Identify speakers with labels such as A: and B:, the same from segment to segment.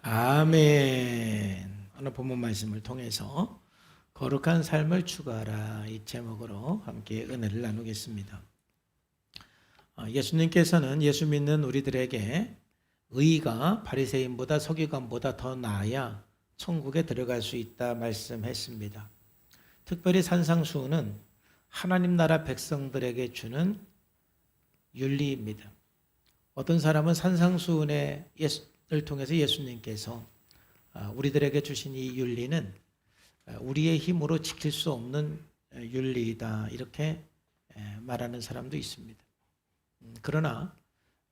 A: 아멘. 오늘 본문 말씀을 통해서 거룩한 삶을 추구하라 이 제목으로 함께 은혜를 나누겠습니다. 예수님께서는 예수 믿는 우리들에게 의가 바리새인보다 서기관보다 더 나아야 천국에 들어갈 수 있다 말씀했습니다. 특별히 산상수훈은 하나님 나라 백성들에게 주는 윤리입니다. 어떤 사람은 산상수훈을 통해서 예수님께서 우리들에게 주신 이 윤리는 우리의 힘으로 지킬 수 없는 윤리이다 이렇게 말하는 사람도 있습니다. 그러나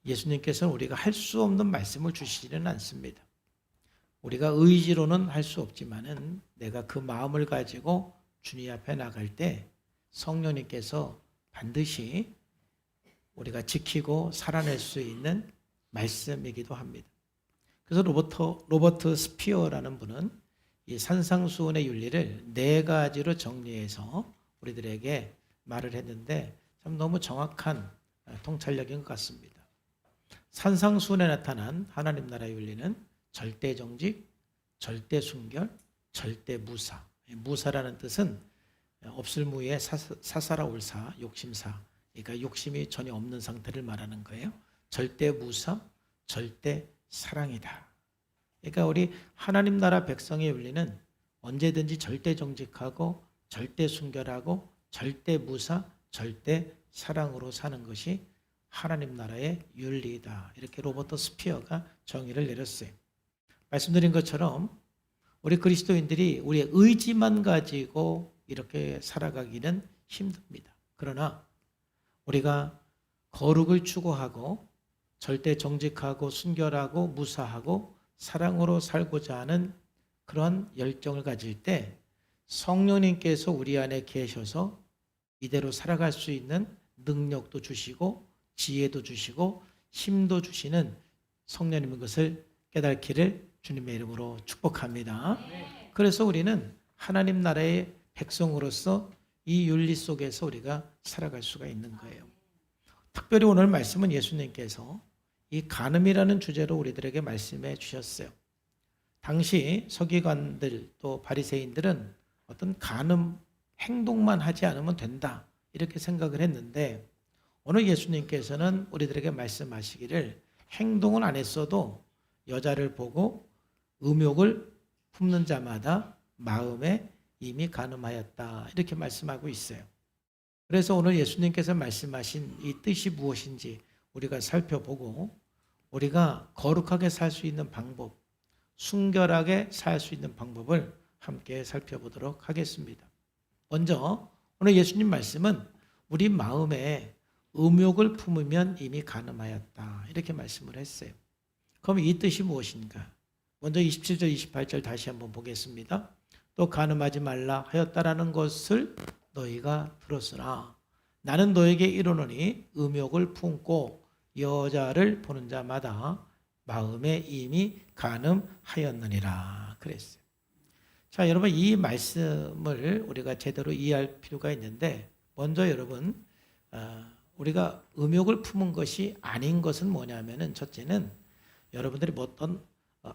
A: 예수님께서는 우리가 할 수 없는 말씀을 주시지는 않습니다. 우리가 의지로는 할 수 없지만은 내가 그 마음을 가지고 주님 앞에 나갈 때 성령님께서 반드시 우리가 지키고 살아낼 수 있는 말씀이기도 합니다. 그래서 로버트 스피어라는 분은 이 산상수훈의 윤리를 4가지로 정리해서 우리들에게 말을 했는데 참 너무 정확한 통찰력인 것 같습니다. 산상수훈에 나타난 하나님 나라 윤리는 절대정직, 절대순결, 절대무사. 무사라는 뜻은 없을무에 사사라올사, 욕심사. 그러니까 욕심이 전혀 없는 상태를 말하는 거예요. 절대무사, 절대사랑이다. 그러니까 우리 하나님 나라 백성의 윤리는 언제든지 절대정직하고 절대순결하고 절대무사, 절대사랑으로 사는 것이 하나님 나라의 윤리이다. 이렇게 로버트 스피어가 정의를 내렸어요. 말씀드린 것처럼 우리 그리스도인들이 우리의 의지만 가지고 이렇게 살아가기는 힘듭니다. 그러나 우리가 거룩을 추구하고 절대 정직하고 순결하고 무사하고 사랑으로 살고자 하는 그런 열정을 가질 때 성령님께서 우리 안에 계셔서 이대로 살아갈 수 있는 능력도 주시고 지혜도 주시고 힘도 주시는 성령님의 것을 깨닫기를 주님의 이름으로 축복합니다. 그래서 우리는 하나님 나라의 백성으로서 이 윤리 속에서 우리가 살아갈 수가 있는 거예요. 특별히 오늘 말씀은 예수님께서 이 간음이라는 주제로 우리들에게 말씀해 주셨어요. 당시 서기관들 또 바리새인들은 어떤 간음 행동만 하지 않으면 된다 이렇게 생각을 했는데 오늘 예수님께서는 우리들에게 말씀하시기를 행동은 안 했어도 여자를 보고 음욕을 품는 자마다 마음에 이미 간음하였다 이렇게 말씀하고 있어요. 그래서 오늘 예수님께서 말씀하신 이 뜻이 무엇인지 우리가 살펴보고 우리가 거룩하게 살 수 있는 방법, 순결하게 살 수 있는 방법을 함께 살펴보도록 하겠습니다. 먼저 오늘 예수님 말씀은 우리 마음에 음욕을 품으면 이미 간음하였다 이렇게 말씀을 했어요. 그럼 이 뜻이 무엇인가? 먼저 27절 28절 다시 한번 보겠습니다. 또 간음하지 말라 하였다라는 것을 너희가 들었으나 나는 너에게 이르노니 음욕을 품고 여자를 보는 자마다 마음에 이미 간음하였느니라 그랬어요. 자, 여러분 이 말씀을 우리가 제대로 이해할 필요가 있는데 먼저 여러분 우리가 음욕을 품은 것이 아닌 것은 뭐냐면은 첫째는 여러분들이 어떤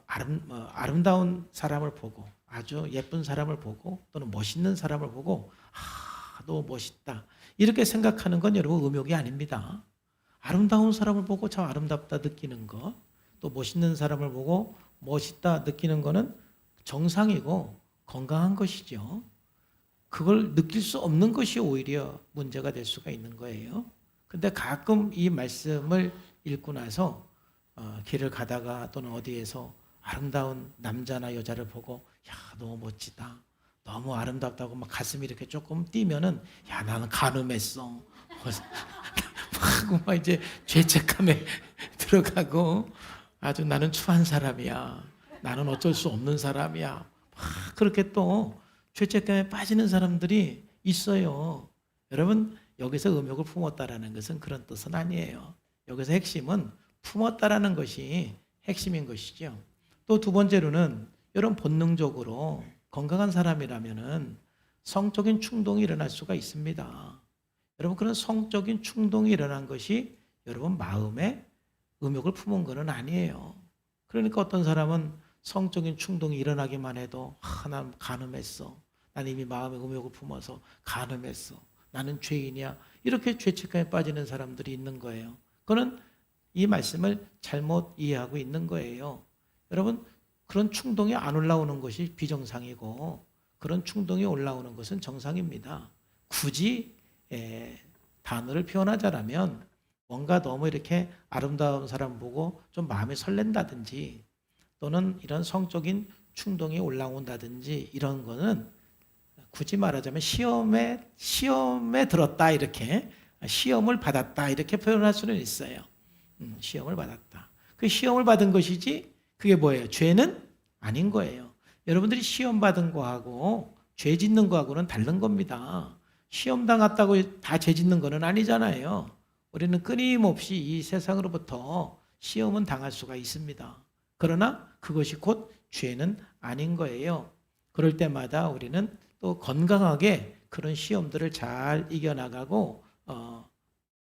A: 아름다운 사람을 보고 아주 예쁜 사람을 보고 또는 멋있는 사람을 보고 너무 멋있다 이렇게 생각하는 건 여러분 음욕이 아닙니다. 아름다운 사람을 보고 참 아름답다 느끼는 것, 또 멋있는 사람을 보고 멋있다 느끼는 거는 정상이고 건강한 것이죠. 그걸 느낄 수 없는 것이 오히려 문제가 될 수가 있는 거예요. 근데 가끔 이 말씀을 읽고 나서 길을 가다가 또는 어디에서 아름다운 남자나 여자를 보고 야 너무 멋지다 너무 아름답다고 막 가슴이 이렇게 조금 뛰면은 야 나는 간음했어 막 이제 죄책감에 들어가고 아주 나는 추한 사람이야 나는 어쩔 수 없는 사람이야 막 그렇게 또 죄책감에 빠지는 사람들이 있어요. 여러분 여기서 음욕을 품었다라는 것은 그런 뜻은 아니에요. 여기서 핵심은 품었다라는 것이 핵심인 것이죠. 또 두 번째로는 여러분 본능적으로 건강한 사람이라면은 성적인 충동이 일어날 수가 있습니다. 여러분 그런 성적인 충동이 일어난 것이 여러분 마음에 음욕을 품은 것은 아니에요. 그러니까 어떤 사람은 성적인 충동이 일어나기만 해도 난 간음했어. 난 이미 마음에 음욕을 품어서 간음했어. 나는 죄인이야. 이렇게 죄책감에 빠지는 사람들이 있는 거예요. 그는 이 말씀을 잘못 이해하고 있는 거예요. 여러분, 그런 충동이 안 올라오는 것이 비정상이고 그런 충동이 올라오는 것은 정상입니다. 굳이 단어를 표현하자면 뭔가 너무 이렇게 아름다운 사람 보고 좀 마음이 설렌다든지 또는 이런 성적인 충동이 올라온다든지 이런 거는 굳이 말하자면 시험에 들었다, 이렇게 시험을 받았다, 이렇게 표현할 수는 있어요. 시험을 받았다. 그 시험을 받은 것이지 그게 뭐예요? 죄는 아닌 거예요. 여러분들이 시험 받은 거하고 죄 짓는 거하고는 다른 겁니다. 시험 당했다고 다 죄 짓는 거는 아니잖아요. 우리는 끊임없이 이 세상으로부터 시험은 당할 수가 있습니다. 그러나 그것이 곧 죄는 아닌 거예요. 그럴 때마다 우리는 또 건강하게 그런 시험들을 잘 이겨나가고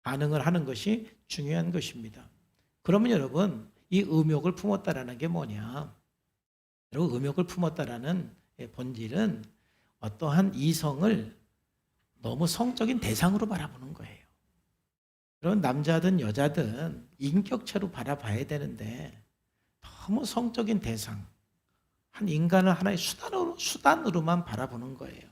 A: 반응을 하는 것이 중요한 것입니다. 그러면 여러분, 이 음욕을 품었다라는 게 뭐냐? 여러분, 음욕을 품었다라는 본질은 어떠한 이성을 너무 성적인 대상으로 바라보는 거예요. 그런 남자든 여자든 인격체로 바라봐야 되는데 너무 성적인 대상, 한 인간을 하나의 수단으로만 바라보는 거예요.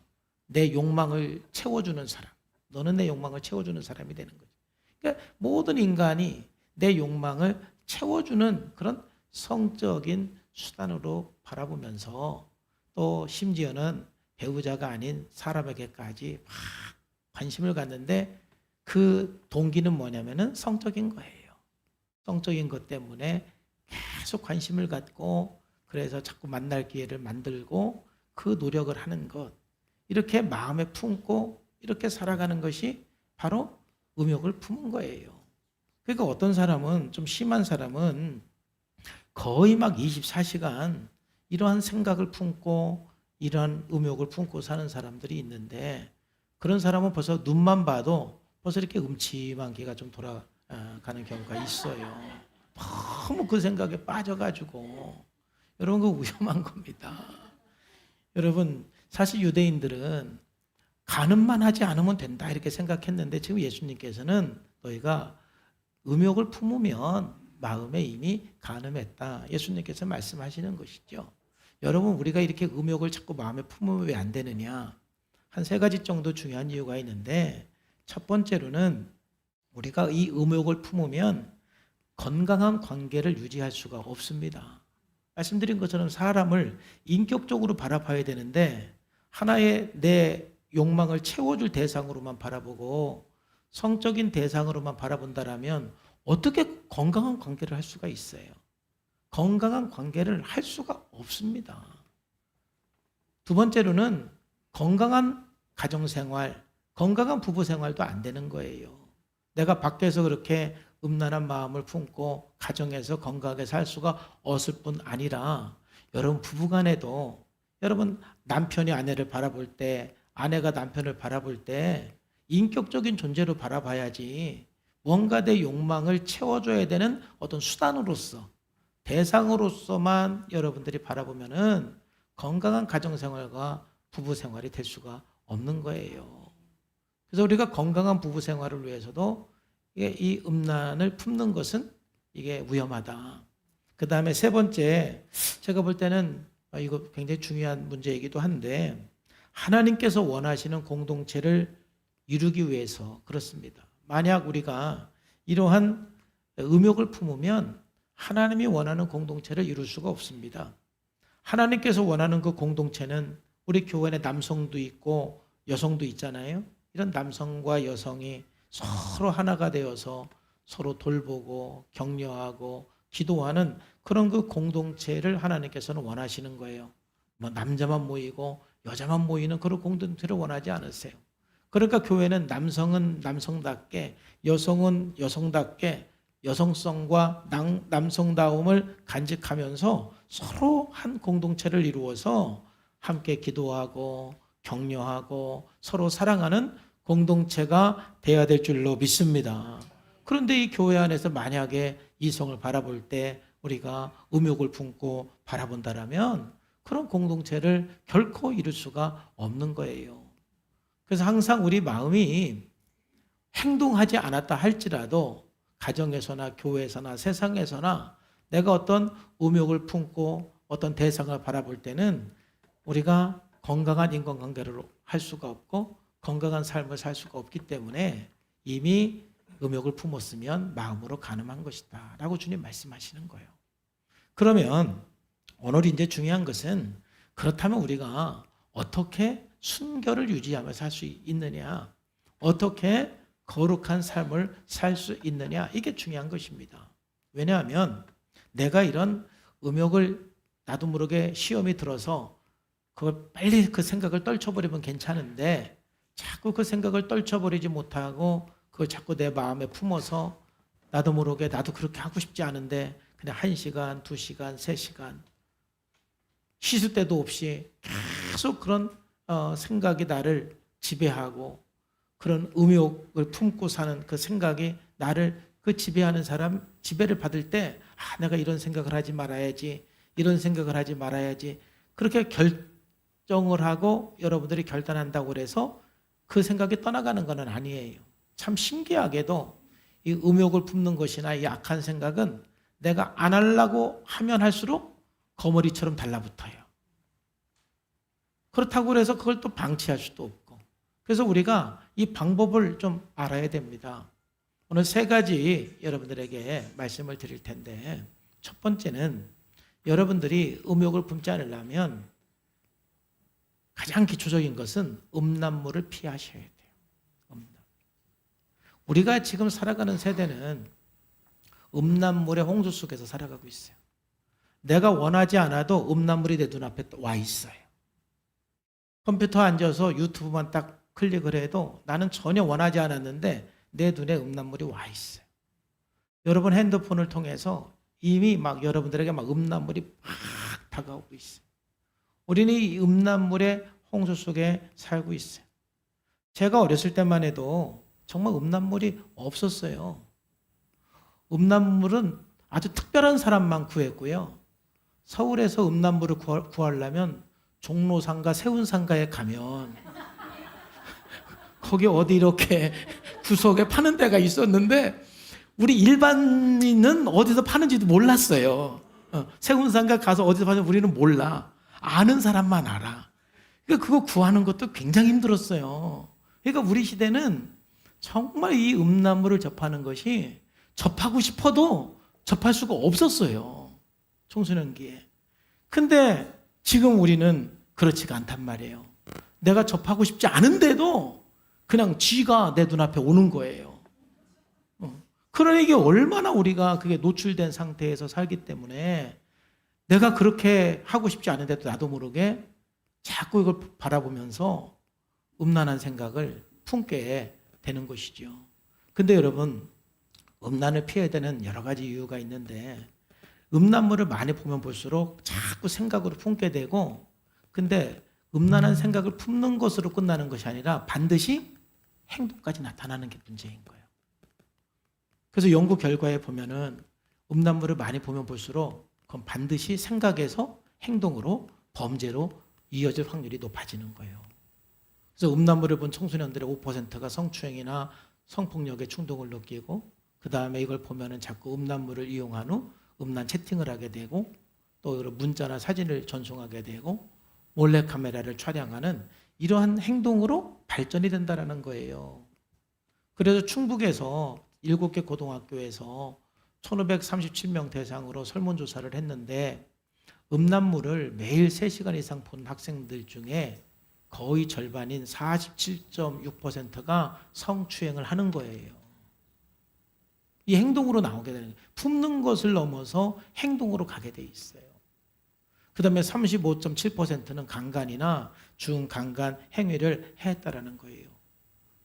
A: 내 욕망을 채워주는 사람, 너는 내 욕망을 채워주는 사람이 되는 거죠. 그러니까 모든 인간이 내 욕망을 채워주는 그런 성적인 수단으로 바라보면서 또 심지어는 배우자가 아닌 사람에게까지 막 관심을 갖는데 그 동기는 뭐냐면은 성적인 거예요. 성적인 것 때문에 계속 관심을 갖고 그래서 자꾸 만날 기회를 만들고 그 노력을 하는 것, 이렇게 마음에 품고 이렇게 살아가는 것이 바로 음욕을 품은 거예요. 그러니까 어떤 사람은, 좀 심한 사람은 거의 막 24시간 이러한 생각을 품고 이러한 음욕을 품고 사는 사람들이 있는데 그런 사람은 벌써 눈만 봐도 벌써 이렇게 음침한 기가 좀 돌아가는 경우가 있어요. 너무 그 생각에 빠져가지고. 여러분, 그거 위험한 겁니다. 여러분, 사실 유대인들은 간음만 하지 않으면 된다 이렇게 생각했는데 지금 예수님께서는 너희가 음욕을 품으면 마음에 이미 간음했다, 예수님께서 말씀하시는 것이죠. 여러분, 우리가 이렇게 음욕을 자꾸 마음에 품으면 왜 안 되느냐? 한 3가지 정도 중요한 이유가 있는데, 첫 번째로는 우리가 이 음욕을 품으면 건강한 관계를 유지할 수가 없습니다. 말씀드린 것처럼 사람을 인격적으로 바라봐야 되는데 하나의 내 욕망을 채워줄 대상으로만 바라보고 성적인 대상으로만 바라본다라면 어떻게 건강한 관계를 할 수가 있어요? 건강한 관계를 할 수가 없습니다. 두 번째로는 건강한 가정생활, 건강한 부부생활도 안 되는 거예요. 내가 밖에서 그렇게 음란한 마음을 품고 가정에서 건강하게 살 수가 없을 뿐 아니라 여러분, 부부간에도 여러분, 남편이 아내를 바라볼 때, 아내가 남편을 바라볼 때 인격적인 존재로 바라봐야지 뭔가 내 욕망을 채워줘야 되는 어떤 수단으로서, 대상으로서만 여러분들이 바라보면은 건강한 가정생활과 부부생활이 될 수가 없는 거예요. 그래서 우리가 건강한 부부생활을 위해서도 이 음란을 품는 것은 이게 위험하다. 그 다음에 3번째, 제가 볼 때는 이거 굉장히 중요한 문제이기도 한데, 하나님께서 원하시는 공동체를 이루기 위해서 그렇습니다. 만약 우리가 이러한 음욕을 품으면 하나님이 원하는 공동체를 이룰 수가 없습니다. 하나님께서 원하는 그 공동체는 우리 교회 안에 남성도 있고 여성도 있잖아요. 이런 남성과 여성이 서로 하나가 되어서 서로 돌보고 격려하고 기도하는 그런 그 공동체를 하나님께서는 원하시는 거예요. 뭐 남자만 모이고 여자만 모이는 그런 공동체를 원하지 않으세요. 그러니까 교회는 남성은 남성답게, 여성은 여성답게 여성성과 남성다움을 간직하면서 서로 한 공동체를 이루어서 함께 기도하고 격려하고 서로 사랑하는 공동체가 되어야 될 줄로 믿습니다. 그런데 이 교회 안에서 만약에 이성을 바라볼 때 우리가 음욕을 품고 바라본다라면 그런 공동체를 결코 이룰 수가 없는 거예요. 그래서 항상 우리 마음이 행동하지 않았다 할지라도 가정에서나 교회에서나 세상에서나 내가 어떤 음욕을 품고 어떤 대상을 바라볼 때는 우리가 건강한 인간관계를 할 수가 없고 건강한 삶을 살 수가 없기 때문에 이미 음욕을 품었으면 마음으로 간음한 것이다 라고 주님 말씀하시는 거예요. 그러면 오늘 이제 중요한 것은 그렇다면 우리가 어떻게 순결을 유지하며 살 수 있느냐, 어떻게 거룩한 삶을 살 수 있느냐, 이게 중요한 것입니다. 왜냐하면 내가 이런 음욕을 나도 모르게 시험이 들어서 그걸 빨리 그 생각을 떨쳐버리면 괜찮은데 자꾸 그 생각을 떨쳐버리지 못하고 그걸 자꾸 내 마음에 품어서 나도 모르게 나도 그렇게 하고 싶지 않은데 그냥 1시간, 2시간, 3시간 씻을 때도 없이 계속 그런 생각이 나를 지배하고 그런 음욕을 품고 사는 그 생각이 나를 그 지배하는 사람 지배를 받을 때 내가 이런 생각을 하지 말아야지, 이런 생각을 하지 말아야지 그렇게 결정을 하고 여러분들이 결단한다고 그래서 그 생각이 떠나가는 것은 아니에요. 참 신기하게도 이 음욕을 품는 것이나 이 악한 생각은 내가 안 하려고 하면 할수록 거머리처럼 달라붙어요. 그렇다고 해서 그걸 또 방치할 수도 없고. 그래서 우리가 이 방법을 좀 알아야 됩니다. 오늘 3가지 여러분들에게 말씀을 드릴 텐데 첫 번째는 여러분들이 음욕을 품지 않으려면 가장 기초적인 것은 음란물을 피하셔야 돼요. 우리가 지금 살아가는 세대는 음란물의 홍수 속에서 살아가고 있어요. 내가 원하지 않아도 음란물이 내 눈앞에 와 있어요. 컴퓨터에 앉아서 유튜브만 딱 클릭을 해도 나는 전혀 원하지 않았는데 내 눈에 음란물이 와 있어요. 여러분 핸드폰을 통해서 이미 막 여러분들에게 막 음란물이 막 다가오고 있어요. 우리는 이 음란물의 홍수 속에 살고 있어요. 제가 어렸을 때만 해도 정말 음란물이 없었어요. 음란물은 아주 특별한 사람만 구했고요. 서울에서 음란물을 구하려면 종로상가, 세운상가에 가면 거기 어디 이렇게 구석에 파는 데가 있었는데 우리 일반인은 어디서 파는지도 몰랐어요. 세운상가 가서 어디서 파는지 우리는 몰라. 아는 사람만 알아. 그러니까 그거 구하는 것도 굉장히 힘들었어요. 그러니까 우리 시대는 정말 이 음란물을 접하는 것이 접하고 싶어도 접할 수가 없었어요. 청소년기에. 근데 지금 우리는 그렇지가 않단 말이에요. 내가 접하고 싶지 않은데도 그냥 쥐가 내 눈앞에 오는 거예요. 그러니 이게 얼마나 우리가 그게 노출된 상태에서 살기 때문에 내가 그렇게 하고 싶지 않은데도 나도 모르게 자꾸 이걸 바라보면서 음란한 생각을 품게 되는 것이죠. 근데 여러분, 음란을 피해야 되는 여러 가지 이유가 있는데 음란물을 많이 보면 볼수록 자꾸 생각으로 품게 되고 근데 음란한 생각을 품는 것으로 끝나는 것이 아니라 반드시 행동까지 나타나는 게 문제인 거예요. 그래서 연구 결과에 보면은 음란물을 많이 보면 볼수록 그건 반드시 생각에서 행동으로 범죄로 이어질 확률이 높아지는 거예요. 그래서 음란물을 본 청소년들의 5%가 성추행이나 성폭력에 충동을 느끼고 그 다음에 이걸 보면은 자꾸 음란물을 이용한 후 음란 채팅을 하게 되고 또 문자나 사진을 전송하게 되고 몰래카메라를 촬영하는 이러한 행동으로 발전이 된다는 거예요. 그래서 충북에서 7개 고등학교에서 1537명 대상으로 설문조사를 했는데 음란물을 매일 3시간 이상 본 학생들 중에 거의 절반인 47.6%가 성추행을 하는 거예요. 이 행동으로 나오게 되는 거예요. 품는 것을 넘어서 행동으로 가게 돼 있어요. 그 다음에 35.7%는 강간이나 중강간 행위를 했다라는 거예요.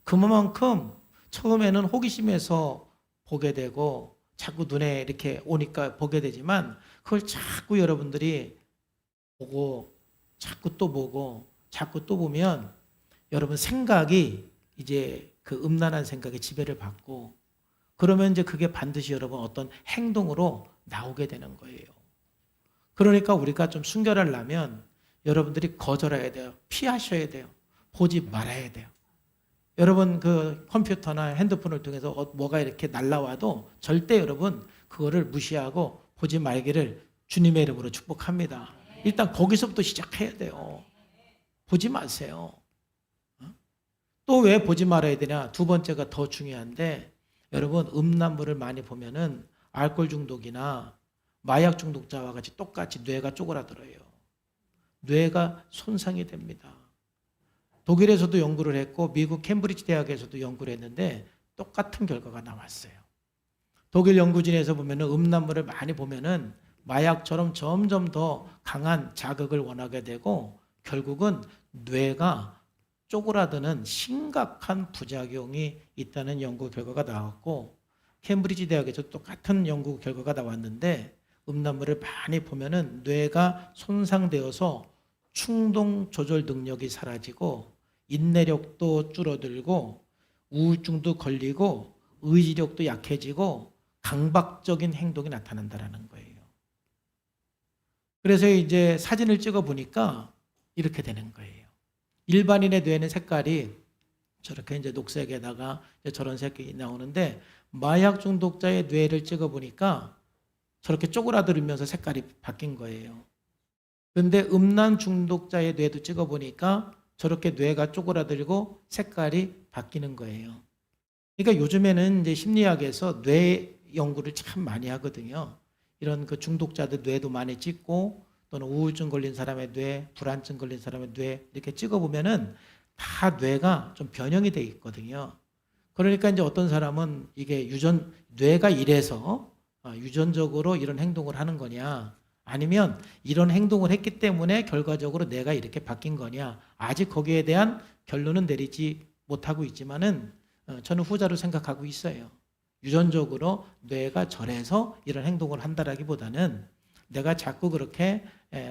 A: 그만큼 처음에는 호기심에서 보게 되고 자꾸 눈에 이렇게 오니까 보게 되지만 그걸 자꾸 여러분들이 보고 자꾸 또 보고 자꾸 또 보면 여러분 생각이 이제 그 음란한 생각에 지배를 받고 그러면 이제 그게 반드시 여러분 어떤 행동으로 나오게 되는 거예요. 그러니까 우리가 좀 순결하려면 여러분들이 거절해야 돼요. 피하셔야 돼요. 보지 말아야 돼요. 여러분 그 컴퓨터나 핸드폰을 통해서 뭐가 이렇게 날라와도 절대 여러분 그거를 무시하고 보지 말기를 주님의 이름으로 축복합니다. 일단 거기서부터 시작해야 돼요. 보지 마세요. 또 왜 보지 말아야 되냐? 두 번째가 더 중요한데, 여러분 음란물을 많이 보면은 알코올 중독이나 마약 중독자와 같이 똑같이 뇌가 쪼그라들어요. 뇌가 손상이 됩니다. 독일에서도 연구를 했고 미국 캠브리지 대학에서도 연구를 했는데 똑같은 결과가 나왔어요. 독일 연구진에서 보면은 음란물을 많이 보면은 마약처럼 점점 더 강한 자극을 원하게 되고 결국은 뇌가 쪼그라드는 심각한 부작용이 있다는 연구 결과가 나왔고, 캠브리지 대학에서 똑같은 연구 결과가 나왔는데 음란물을 많이 보면은 뇌가 손상되어서 충동 조절 능력이 사라지고 인내력도 줄어들고 우울증도 걸리고 의지력도 약해지고 강박적인 행동이 나타난다는 거예요. 그래서 이제 사진을 찍어 보니까 이렇게 되는 거예요. 일반인의 뇌는 색깔이 저렇게 이제 녹색에다가 이제 저런 색이 나오는데, 마약 중독자의 뇌를 찍어 보니까 저렇게 쪼그라들면서 색깔이 바뀐 거예요. 그런데 음란 중독자의 뇌도 찍어 보니까 저렇게 뇌가 쪼그라들고 색깔이 바뀌는 거예요. 그러니까 요즘에는 이제 심리학에서 뇌 연구를 참 많이 하거든요. 이런 그 중독자들 뇌도 많이 찍고 또는 우울증 걸린 사람의 뇌, 불안증 걸린 사람의 뇌 이렇게 찍어보면은 다 뇌가 좀 변형이 돼 있거든요. 그러니까 이제 어떤 사람은 이게 뇌가 이래서 유전적으로 이런 행동을 하는 거냐, 아니면 이런 행동을 했기 때문에 결과적으로 내가 이렇게 바뀐 거냐, 아직 거기에 대한 결론은 내리지 못하고 있지만은 저는 후자로 생각하고 있어요. 유전적으로 뇌가 저래서 이런 행동을 한다라기보다는 내가 자꾸 그렇게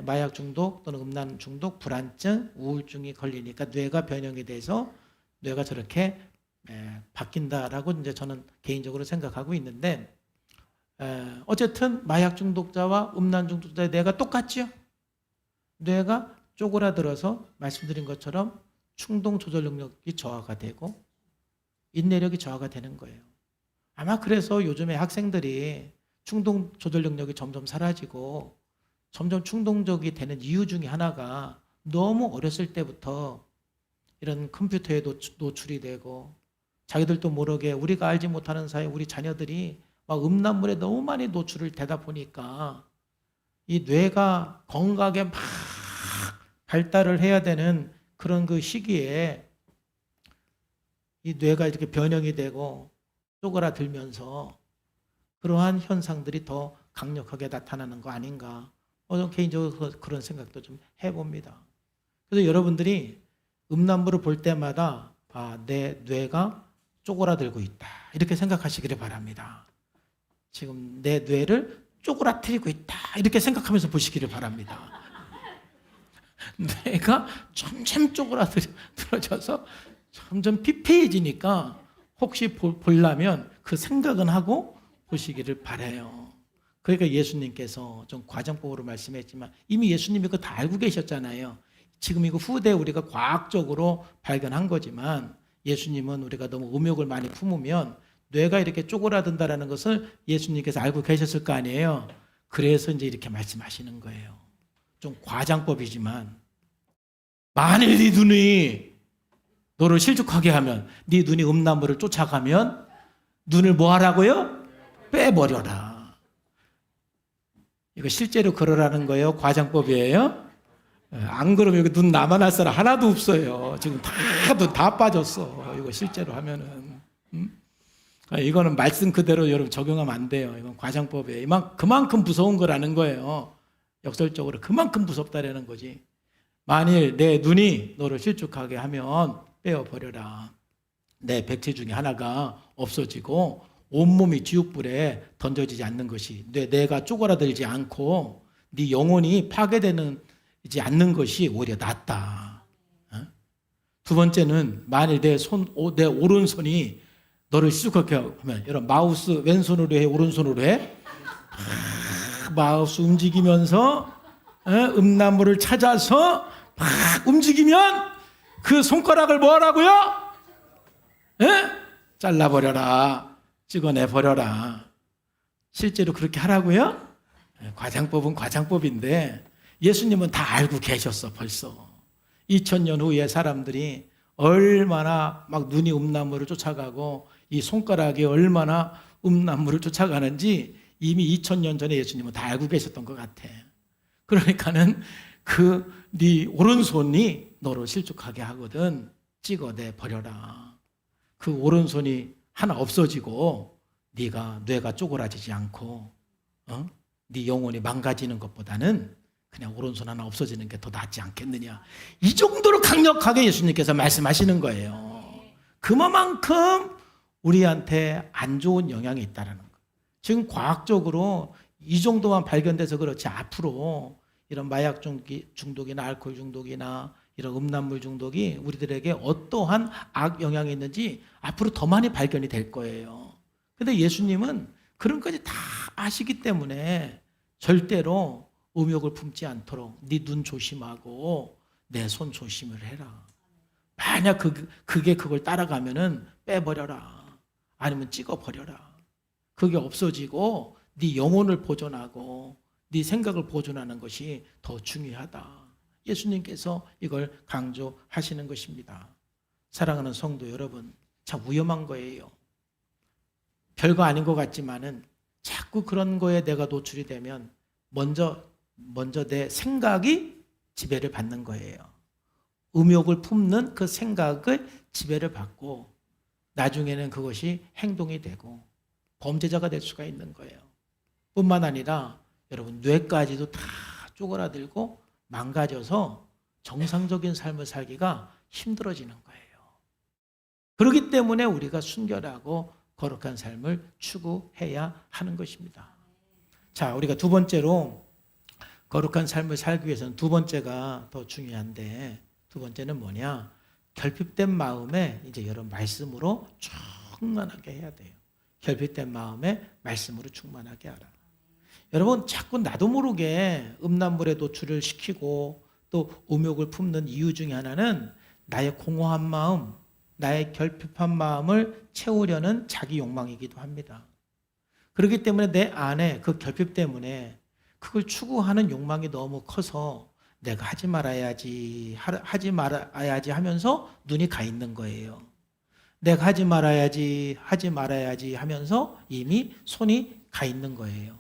A: 마약 중독 또는 음란 중독, 불안증, 우울증이 걸리니까 뇌가 변형이 돼서 뇌가 저렇게 바뀐다라고 이제 저는 개인적으로 생각하고 있는데, 어쨌든 마약 중독자와 음란 중독자의 뇌가 똑같죠. 뇌가 쪼그라들어서 말씀드린 것처럼 충동 조절 능력이 저하가 되고 인내력이 저하가 되는 거예요. 아마 그래서 요즘에 학생들이 충동 조절 능력이 점점 사라지고 점점 충동적이 되는 이유 중에 하나가 너무 어렸을 때부터 이런 컴퓨터에 노출이 되고, 자기들도 모르게 우리가 알지 못하는 사이에 우리 자녀들이 막 음란물에 너무 많이 노출을 되다 보니까 이 뇌가 건강하게 막 발달을 해야 되는 그런 그 시기에 이 뇌가 이렇게 변형이 되고 쪼그라들면서 그러한 현상들이 더 강력하게 나타나는 거 아닌가. 저는 개인적으로 그런 생각도 좀 해봅니다. 그래서 여러분들이 음란물을 볼 때마다 내 뇌가 쪼그라들고 있다, 이렇게 생각하시기를 바랍니다. 지금 내 뇌를 쪼그라뜨리고 있다, 이렇게 생각하면서 보시기를 바랍니다. 뇌가 점점 쪼그라들어져서 점점 피폐해지니까 혹시 보려면 그 생각은 하고 보시기를 바라요. 그러니까 예수님께서 좀 과정법으로 말씀했지만 이미 예수님이 그거 다 알고 계셨잖아요. 지금 이거 후대 우리가 과학적으로 발견한 거지만 예수님은 우리가 너무 음욕을 많이 품으면 뇌가 이렇게 쪼그라든다라는 것을 예수님께서 알고 계셨을 거 아니에요. 그래서 이제 이렇게 말씀하시는 거예요. 좀 과장법이지만, 만일 네 눈이 너를 실족하게 하면, 네 눈이 음란물을 쫓아가면 눈을 뭐 하라고요? 빼버려라. 이거 실제로 그러라는 거예요? 과장법이에요? 안 그러면 여기 눈 남아날 사람 하나도 없어요. 지금 눈 다 빠졌어. 이거 실제로 하면은. 이거는 말씀 그대로 여러분 적용하면 안 돼요. 이건 과장법이에요. 그만큼 무서운 거라는 거예요. 역설적으로 그만큼 무섭다라는 거지. 만일 내 눈이 너를 실족하게 하면 빼어버려라. 내 백체 중에 하나가 없어지고 온몸이 지옥불에 던져지지 않는 것이, 내가 쪼그라들지 않고 네 영혼이 파괴되지 않는 것이 오히려 낫다. 두 번째는 만일 내 오른손이 너를 실족하게 하면, 여러분 마우스 왼손으로 해, 오른손으로 해? 마우스 움직이면서 음란물을 찾아서 막 움직이면 그 손가락을 뭐 하라고요? 잘라버려라. 찍어내버려라. 실제로 그렇게 하라고요? 과장법은 과장법인데 예수님은 다 알고 계셨어. 벌써 2000년 후에 사람들이 얼마나 막 눈이 음란물을 쫓아가고 이 손가락이 얼마나 음란물을 쫓아가는지 이미 2000년 전에 예수님은 다 알고 계셨던 것 같아. 그러니까는 네 오른손이 너를 실족하게 하거든. 찍어내 버려라. 그 오른손이 하나 없어지고 네가 뇌가 쪼그라지지 않고 네 영혼이 망가지는 것보다는 그냥 오른손 하나 없어지는 게 더 낫지 않겠느냐. 이 정도로 강력하게 예수님께서 말씀하시는 거예요. 그만큼 우리한테 안 좋은 영향이 있다는 거. 지금 과학적으로 이 정도만 발견돼서 그렇지 앞으로 이런 마약 중독이나 알코올 중독이나 이런 음란물 중독이 우리들에게 어떠한 악 영향이 있는지 앞으로 더 많이 발견이 될 거예요. 근데 예수님은 그런 것까지 다 아시기 때문에 절대로 음욕을 품지 않도록 네 눈 조심하고 내 손 조심을 해라. 만약 그게 그걸 따라가면은 빼버려라. 아니면 찍어버려라. 그게 없어지고 네 영혼을 보존하고 네 생각을 보존하는 것이 더 중요하다. 예수님께서 이걸 강조하시는 것입니다. 사랑하는 성도 여러분, 참 위험한 거예요. 별거 아닌 것 같지만은 자꾸 그런 거에 내가 노출이 되면 먼저 내 생각이 지배를 받는 거예요. 음욕을 품는 그 생각을 지배를 받고 나중에는 그것이 행동이 되고 범죄자가 될 수가 있는 거예요. 뿐만 아니라 여러분 뇌까지도 다 쪼그라들고 망가져서 정상적인 삶을 살기가 힘들어지는 거예요. 그렇기 때문에 우리가 순결하고 거룩한 삶을 추구해야 하는 것입니다. 자, 우리가 두 번째로 거룩한 삶을 살기 위해서는 두 번째가 더 중요한데 두 번째는 뭐냐? 결핍된 마음에 이제 여러분 말씀으로 충만하게 해야 돼요. 결핍된 마음에 말씀으로 충만하게 하라. 여러분 자꾸 나도 모르게 음란물에 노출을 시키고 또 음욕을 품는 이유 중에 하나는 나의 공허한 마음, 나의 결핍한 마음을 채우려는 자기 욕망이기도 합니다. 그렇기 때문에 내 안에 그 결핍 때문에 그걸 추구하는 욕망이 너무 커서 내가 하지 말아야지 하면서 눈이 가 있는 거예요. 내가 하지 말아야지 하면서 이미 손이 가 있는 거예요.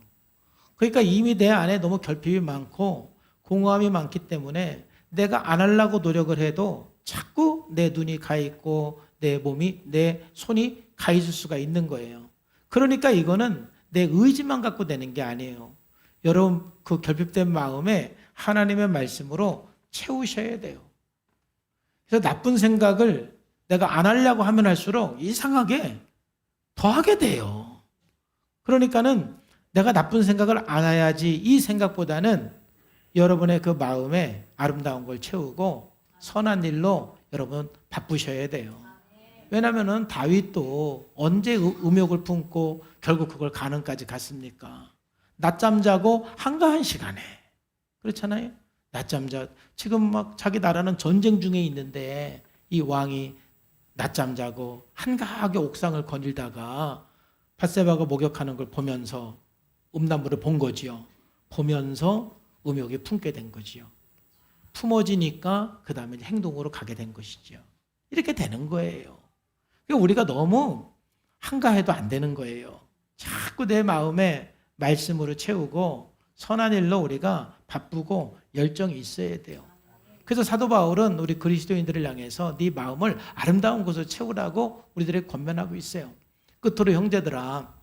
A: 그러니까 이미 내 안에 너무 결핍이 많고 공허함이 많기 때문에 내가 안 하려고 노력을 해도 자꾸 내 눈이 가 있고 내 손이 가 있을 수가 있는 거예요. 그러니까 이거는 내 의지만 갖고 되는 게 아니에요. 여러분 그 결핍된 마음에 하나님의 말씀으로 채우셔야 돼요. 그래서 나쁜 생각을 내가 안 하려고 하면 할수록 이상하게 더 하게 돼요. 그러니까는 내가 나쁜 생각을 안 해야지 이 생각보다는 여러분의 그 마음에 아름다운 걸 채우고 선한 일로 여러분 바쁘셔야 돼요. 왜냐하면 다윗도 언제 음욕을 품고 결국 그걸 가는까지 갔습니까? 낮잠 자고 한가한 시간에. 그렇잖아요. 낮잠 지금 막 자기 나라는 전쟁 중에 있는데 이 왕이 낮잠 자고 한가하게 옥상을 거닐다가 밧세바가 목욕하는 걸 보면서 음란물을 본 거지요. 보면서 음욕에 품게 된 거지요. 품어지니까 그 다음에 행동으로 가게 된 것이죠. 이렇게 되는 거예요. 그러니까 우리가 너무 한가해도 안 되는 거예요. 자꾸 내 마음에 말씀으로 채우고 선한 일로 우리가 바쁘고 열정이 있어야 돼요. 그래서 사도 바울은 우리 그리스도인들을 향해서 네 마음을 아름다운 것으로 채우라고 우리들에게 권면하고 있어요. 끝으로 형제들아,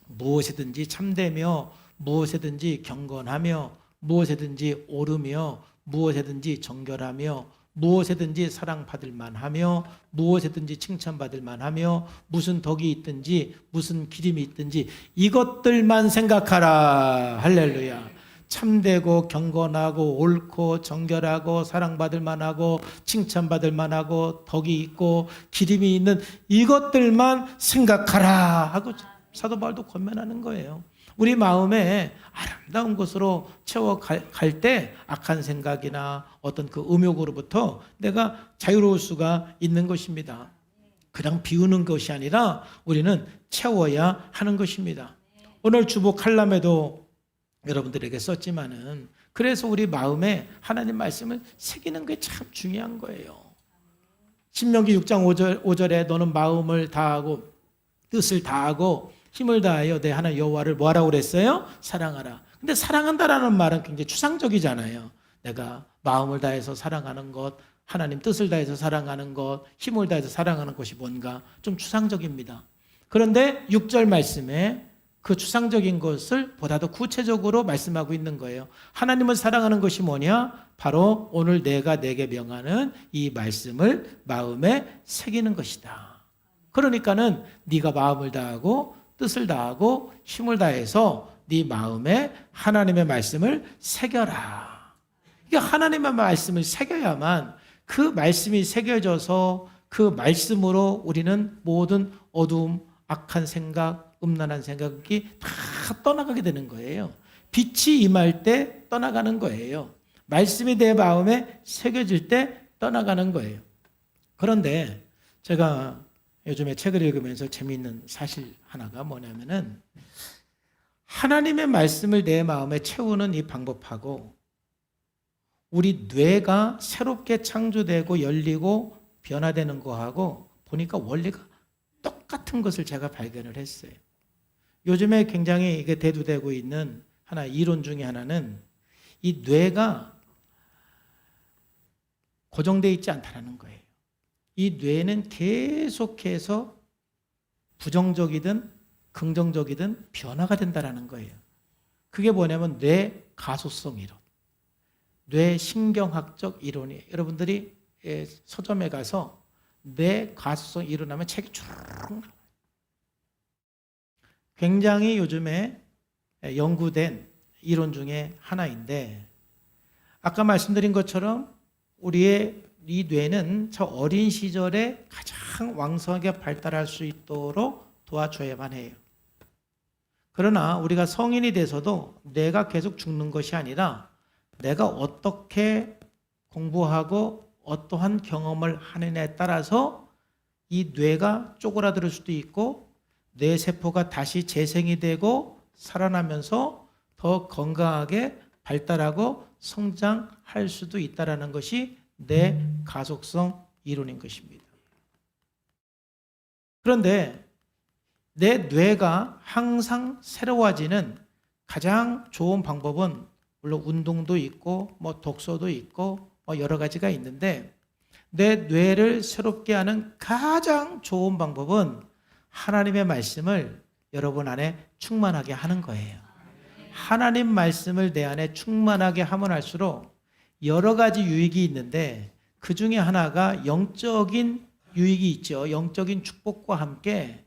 A: 무엇이든지 참되며 무엇이든지 경건하며 무엇이든지 옳으며 무엇이든지 정결하며 무엇이든지 사랑받을 만하며 무엇이든지 칭찬받을 만하며 무슨 덕이 있든지 무슨 기림이 있든지 이것들만 생각하라. 할렐루야. 참되고 경건하고 옳고 정결하고 사랑받을 만하고 칭찬받을 만하고 덕이 있고 기림이 있는 이것들만 생각하라 하고 사도 바울도 권면하는 거예요. 우리 마음에 아름다운 것으로 채워갈 때 악한 생각이나 어떤 그 음욕으로부터 내가 자유로울 수가 있는 것입니다. 그냥 비우는 것이 아니라 우리는 채워야 하는 것입니다. 오늘 주보 칼럼에도 여러분들에게 썼지만은 그래서 우리 마음에 하나님 말씀을 새기는 게 참 중요한 거예요. 신명기 6장 5절에 너는 마음을 다하고 뜻을 다하고 힘을 다하여 내 하나님 여호와를 뭐하라고 그랬어요? 사랑하라. 근데 사랑한다라는 말은 굉장히 추상적이잖아요. 내가 마음을 다해서 사랑하는 것, 하나님 뜻을 다해서 사랑하는 것, 힘을 다해서 사랑하는 것이 뭔가 좀 추상적입니다. 그런데 6절 말씀에 그 추상적인 것을 보다 더 구체적으로 말씀하고 있는 거예요. 하나님을 사랑하는 것이 뭐냐? 바로 오늘 내가 내게 명하는 이 말씀을 마음에 새기는 것이다. 그러니까는 네가 마음을 다하고 뜻을 다하고 힘을 다해서 네 마음에 하나님의 말씀을 새겨라. 이게 하나님의 말씀을 새겨야만 그 말씀이 새겨져서 그 말씀으로 우리는 모든 어두움, 악한 생각, 음란한 생각이 다 떠나가게 되는 거예요. 빛이 임할 때 떠나가는 거예요. 말씀이 내 마음에 새겨질 때 떠나가는 거예요. 그런데 제가 요즘에 책을 읽으면서 재미있는 사실 하나가 뭐냐면은 하나님의 말씀을 내 마음에 채우는 이 방법하고 우리 뇌가 새롭게 창조되고 열리고 변화되는 거하고 보니까 원리가 똑같은 것을 제가 발견을 했어요. 요즘에 굉장히 이게 대두되고 있는 하나 이론 중에 하나는 이 뇌가 고정되어 있지 않다는 거예요. 이 뇌는 계속해서 부정적이든 긍정적이든 변화가 된다는 거예요. 그게 뭐냐면 뇌 가소성 이론, 뇌 신경학적 이론이 여러분들이 서점에 가서 뇌 가소성 이론하면 책이 쭉 나와요. 굉장히 요즘에 연구된 이론 중에 하나인데 아까 말씀드린 것처럼 우리의 이 뇌는 저 어린 시절에 가장 왕성하게 발달할 수 있도록 도와줘야만 해요. 그러나 우리가 성인이 돼서도 뇌가 계속 죽는 것이 아니라 내가 어떻게 공부하고 어떠한 경험을 하느냐에 따라서 이 뇌가 쪼그라들 수도 있고 뇌세포가 다시 재생이 되고 살아나면서 더 건강하게 발달하고 성장할 수도 있다는 것이 뇌 가속성 이론인 것입니다. 그런데 내 뇌가 항상 새로워지는 가장 좋은 방법은 물론 운동도 있고 뭐 독서도 있고 뭐 여러 가지가 있는데 내 뇌를 새롭게 하는 가장 좋은 방법은 하나님의 말씀을 여러분 안에 충만하게 하는 거예요. 하나님 말씀을 내 안에 충만하게 하면 할수록 여러 가지 유익이 있는데 그 중에 하나가 영적인 유익이 있죠. 영적인 축복과 함께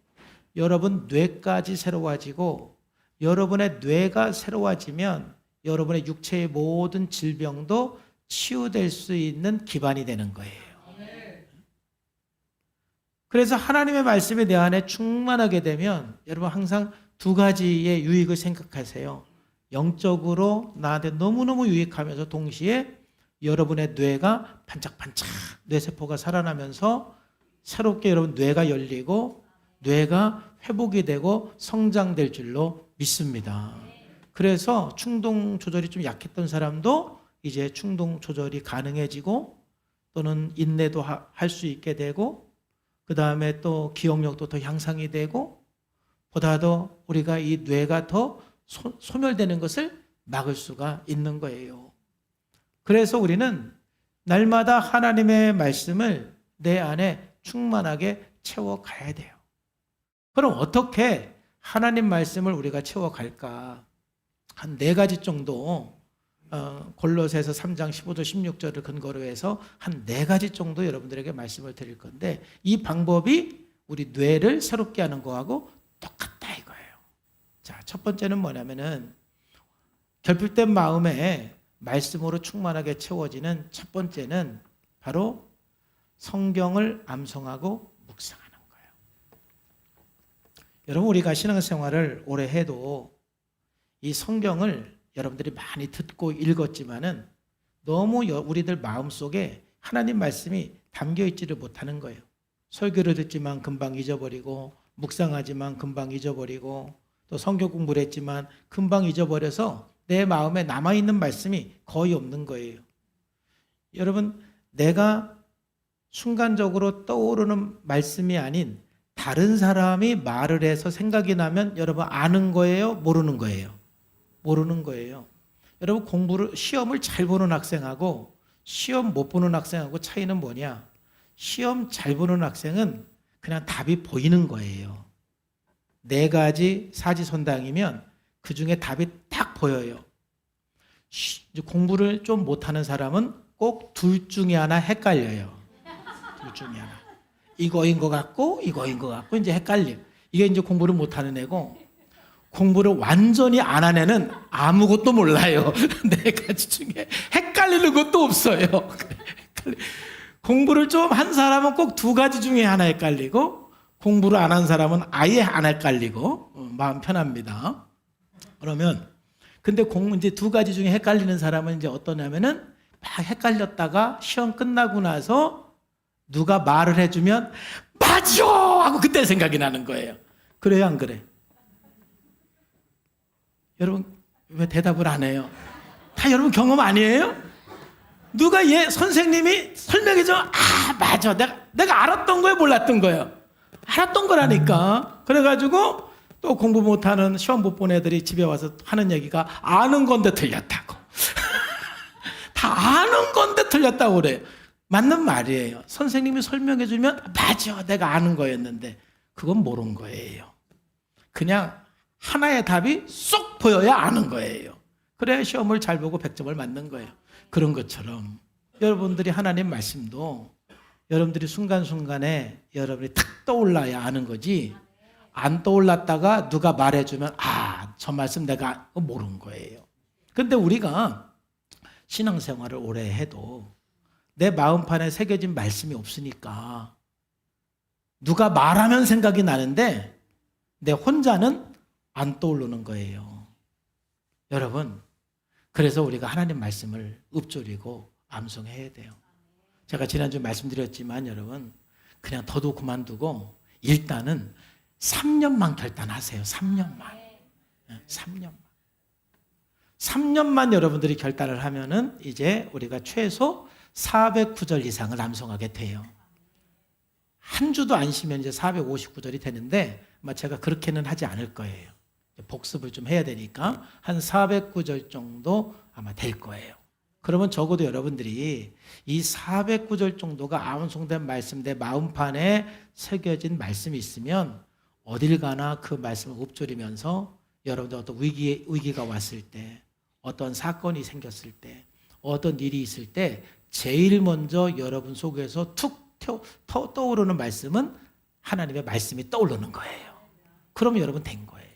A: 여러분 뇌까지 새로워지고 여러분의 뇌가 새로워지면 여러분의 육체의 모든 질병도 치유될 수 있는 기반이 되는 거예요. 그래서 하나님의 말씀이 내 안에 충만하게 되면 여러분 항상 두 가지의 유익을 생각하세요. 영적으로 나한테 너무너무 유익하면서 동시에 여러분의 뇌가 반짝반짝 뇌세포가 살아나면서 새롭게 여러분 뇌가 열리고 뇌가 회복이 되고 성장될 줄로 믿습니다. 그래서 충동 조절이 좀 약했던 사람도 이제 충동 조절이 가능해지고 또는 인내도 할 수 있게 되고 그 다음에 또 기억력도 더 향상이 되고 보다도 우리가 이 뇌가 더 소멸되는 것을 막을 수가 있는 거예요. 그래서 우리는 날마다 하나님의 말씀을 내 안에 충만하게 채워가야 돼요. 그럼 어떻게 하나님 말씀을 우리가 채워갈까? 한 4가지 정도 골로새서 3장 15절 16절을 근거로 해서 한 4가지 정도 여러분들에게 말씀을 드릴 건데 이 방법이 우리 뇌를 새롭게 하는 거하고 똑같다 이거예요. 자, 첫 번째는 뭐냐면은 결핍된 마음에 말씀으로 충만하게 채워지는 첫 번째는 바로 성경을 암송하고 묵상하는 거예요. 여러분 우리가 신앙생활을 오래 해도 이 성경을 여러분들이 많이 듣고 읽었지만은 너무 우리들 마음속에 하나님 말씀이 담겨 있지를 못하는 거예요. 설교를 듣지만 금방 잊어버리고, 묵상하지만 금방 잊어버리고, 또 성경 공부를 했지만 금방 잊어버려서 내 마음에 남아있는 말씀이 거의 없는 거예요. 여러분, 내가 순간적으로 떠오르는 말씀이 아닌 다른 사람이 말을 해서 생각이 나면 여러분 아는 거예요? 모르는 거예요? 모르는 거예요. 여러분, 시험을 잘 보는 학생하고 시험 못 보는 학생하고 차이는 뭐냐? 시험 잘 보는 학생은 그냥 답이 보이는 거예요. 4가지 사지선당이면 그 중에 답이 딱 보여요. 공부를 좀 못하는 사람은 꼭 둘 중에 하나 헷갈려요. 둘 중에 하나. 이거인 것 같고 이거인 것 같고 이제 헷갈려. 이게 이제 공부를 못하는 애고, 공부를 완전히 안 한 애는 아무것도 몰라요. 4가지 중에 헷갈리는 것도 없어요. 공부를 좀 한 사람은 꼭 2가지 중에 하나 헷갈리고, 공부를 안 한 사람은 아예 안 헷갈리고, 마음 편합니다. 그러면 근데 이제 2가지 중에 헷갈리는 사람은 이제 어떠냐면은 막 헷갈렸다가 시험 끝나고 나서 누가 말을 해주면 맞아! 하고 그때 생각이 나는 거예요. 그래요, 안 그래? 여러분, 왜 대답을 안 해요? 다 여러분 경험 아니에요? 누가 선생님이 설명해줘. 아, 맞아. 내가 알았던 거예요, 몰랐던 거예요? 알았던 거라니까. 그래가지고 또 공부 못하는 시험 못 본 애들이 집에 와서 하는 얘기가 아는 건데 틀렸다고. 다 아는 건데 틀렸다고 그래요. 맞는 말이에요. 선생님이 설명해주면 맞아, 내가 아는 거였는데 그건 모르는 거예요. 그냥 하나의 답이 쏙 보여야 아는 거예요. 그래야 시험을 잘 보고 100점을 맞는 거예요. 그런 것처럼 여러분들이 하나님 말씀도 여러분들이 순간순간에 여러분이 탁 떠올라야 아는 거지, 안 떠올랐다가 누가 말해주면 저 말씀 내가 모르는 거예요. 그런데 우리가 신앙생활을 오래 해도 내 마음판에 새겨진 말씀이 없으니까 누가 말하면 생각이 나는데 내 혼자는 안 떠오르는 거예요. 여러분, 그래서 우리가 하나님 말씀을 읊조리고 암송해야 돼요. 제가 지난주에 말씀드렸지만 여러분, 그냥 더도 그만두고 일단은 3년만 결단하세요. 3년만. 3년만. 3년만 여러분들이 결단을 하면은 이제 우리가 최소 409절 이상을 암송하게 돼요. 한 주도 안 쉬면 이제 459절이 되는데 아마 제가 그렇게는 하지 않을 거예요. 복습을 좀 해야 되니까 한 409절 정도 아마 될 거예요. 그러면 적어도 여러분들이 이 409절 정도가 암송된 말씀, 내 마음판에 새겨진 말씀이 있으면 어딜 가나 그 말씀을 읊조리면서 여러분들 어떤 위기가 왔을 때, 어떤 사건이 생겼을 때, 어떤 일이 있을 때 제일 먼저 여러분 속에서 툭 떠오르는 말씀은 하나님의 말씀이 떠오르는 거예요. 그러면 여러분 된 거예요.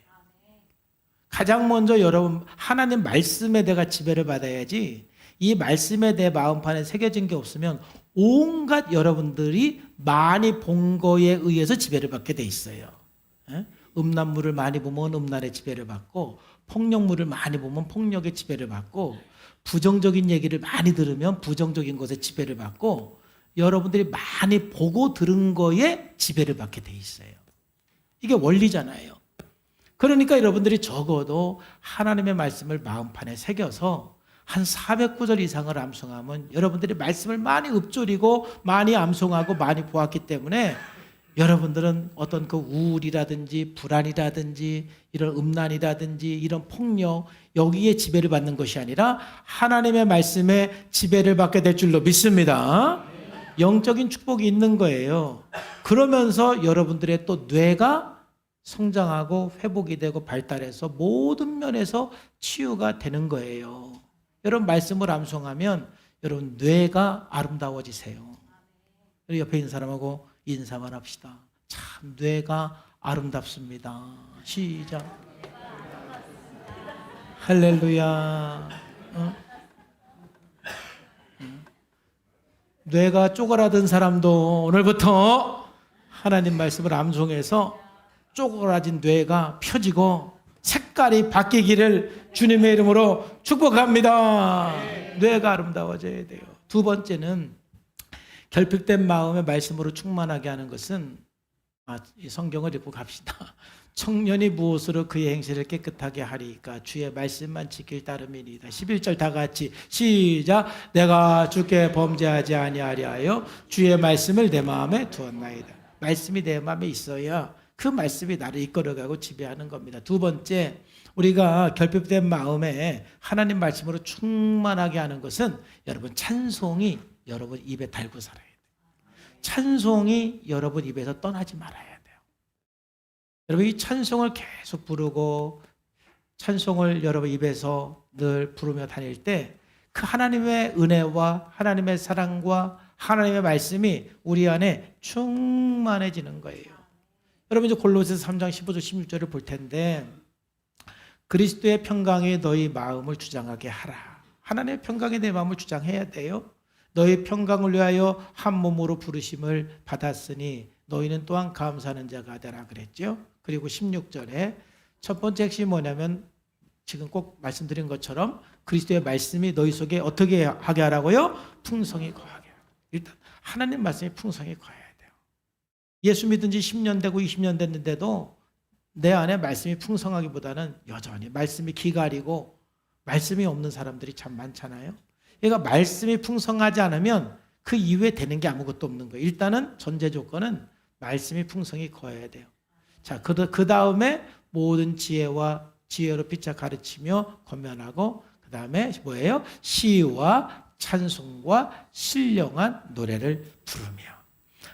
A: 가장 먼저 여러분 하나님 말씀에 내가 지배를 받아야지, 이 말씀에 내 마음판에 새겨진 게 없으면 온갖 여러분들이 많이 본 거에 의해서 지배를 받게 돼 있어요. 음란물을 많이 보면 음란의 지배를 받고, 폭력물을 많이 보면 폭력의 지배를 받고, 부정적인 얘기를 많이 들으면 부정적인 것에 지배를 받고, 여러분들이 많이 보고 들은 거에 지배를 받게 돼 있어요. 이게 원리잖아요. 그러니까 여러분들이 적어도 하나님의 말씀을 마음판에 새겨서 한 409절 이상을 암송하면 여러분들이 말씀을 많이 읊조리고 많이 암송하고 많이 보았기 때문에 여러분들은 어떤 그 우울이라든지 불안이라든지 이런 음란이라든지 이런 폭력, 여기에 지배를 받는 것이 아니라 하나님의 말씀에 지배를 받게 될 줄로 믿습니다. 영적인 축복이 있는 거예요. 그러면서 여러분들의 또 뇌가 성장하고 회복이 되고 발달해서 모든 면에서 치유가 되는 거예요. 여러분 말씀을 암송하면 여러분 뇌가 아름다워지세요. 옆에 있는 사람하고 인사만 합시다. 참 뇌가 아름답습니다. 시작. 할렐루야. 뇌가 쪼그라든 사람도 오늘부터 하나님 말씀을 암송해서 쪼그라진 뇌가 펴지고 색깔이 바뀌기를 주님의 이름으로 축복합니다. 뇌가 아름다워져야 돼요. 두 번째는 결핍된 마음의 말씀으로 충만하게 하는 것은 이 성경을 읽고 갑시다. 청년이 무엇으로 그의 행실을 깨끗하게 하리까 주의 말씀만 지킬 따름이니이다. 11절 다 같이 시작. 내가 주께 범죄하지 아니하리하여 주의 말씀을 내 마음에 두었나이다. 말씀이 내 마음에 있어야 그 말씀이 나를 이끌어가고 지배하는 겁니다. 두 번째, 우리가 결핍된 마음에 하나님 말씀으로 충만하게 하는 것은 여러분 찬송이 여러분 입에 달고 살아야 돼요. 찬송이 여러분 입에서 떠나지 말아야 돼요. 여러분 이 찬송을 계속 부르고 찬송을 여러분 입에서 늘 부르며 다닐 때 그 하나님의 은혜와 하나님의 사랑과 하나님의 말씀이 우리 안에 충만해지는 거예요. 여러분 이제 골로새서 3장 15절 16절을 볼 텐데 그리스도의 평강에 너희 마음을 주장하게 하라. 하나님의 평강에 내 마음을 주장해야 돼요. 너희 평강을 위하여 한 몸으로 부르심을 받았으니 너희는 또한 감사하는 자가 되라 그랬죠. 그리고 16절에 첫 번째 핵심이 뭐냐면 지금 꼭 말씀드린 것처럼 그리스도의 말씀이 너희 속에 어떻게 하게 하라고요? 풍성히 거하게. 일단 하나님 말씀이 풍성히 거해야 돼요. 예수 믿은 지 10년 되고 20년 됐는데도 내 안에 말씀이 풍성하기보다는 여전히 말씀이 기가리고 말씀이 없는 사람들이 참 많잖아요. 그러니까 말씀이 풍성하지 않으면 그 이후에 되는 게 아무것도 없는 거예요. 일단은 전제 조건은 말씀이 풍성히 거해야 돼요. 자, 그 다음에 모든 지혜로 피차 가르치며 권면하고 그 다음에 뭐예요? 시와 찬송과 신령한 노래를 부르며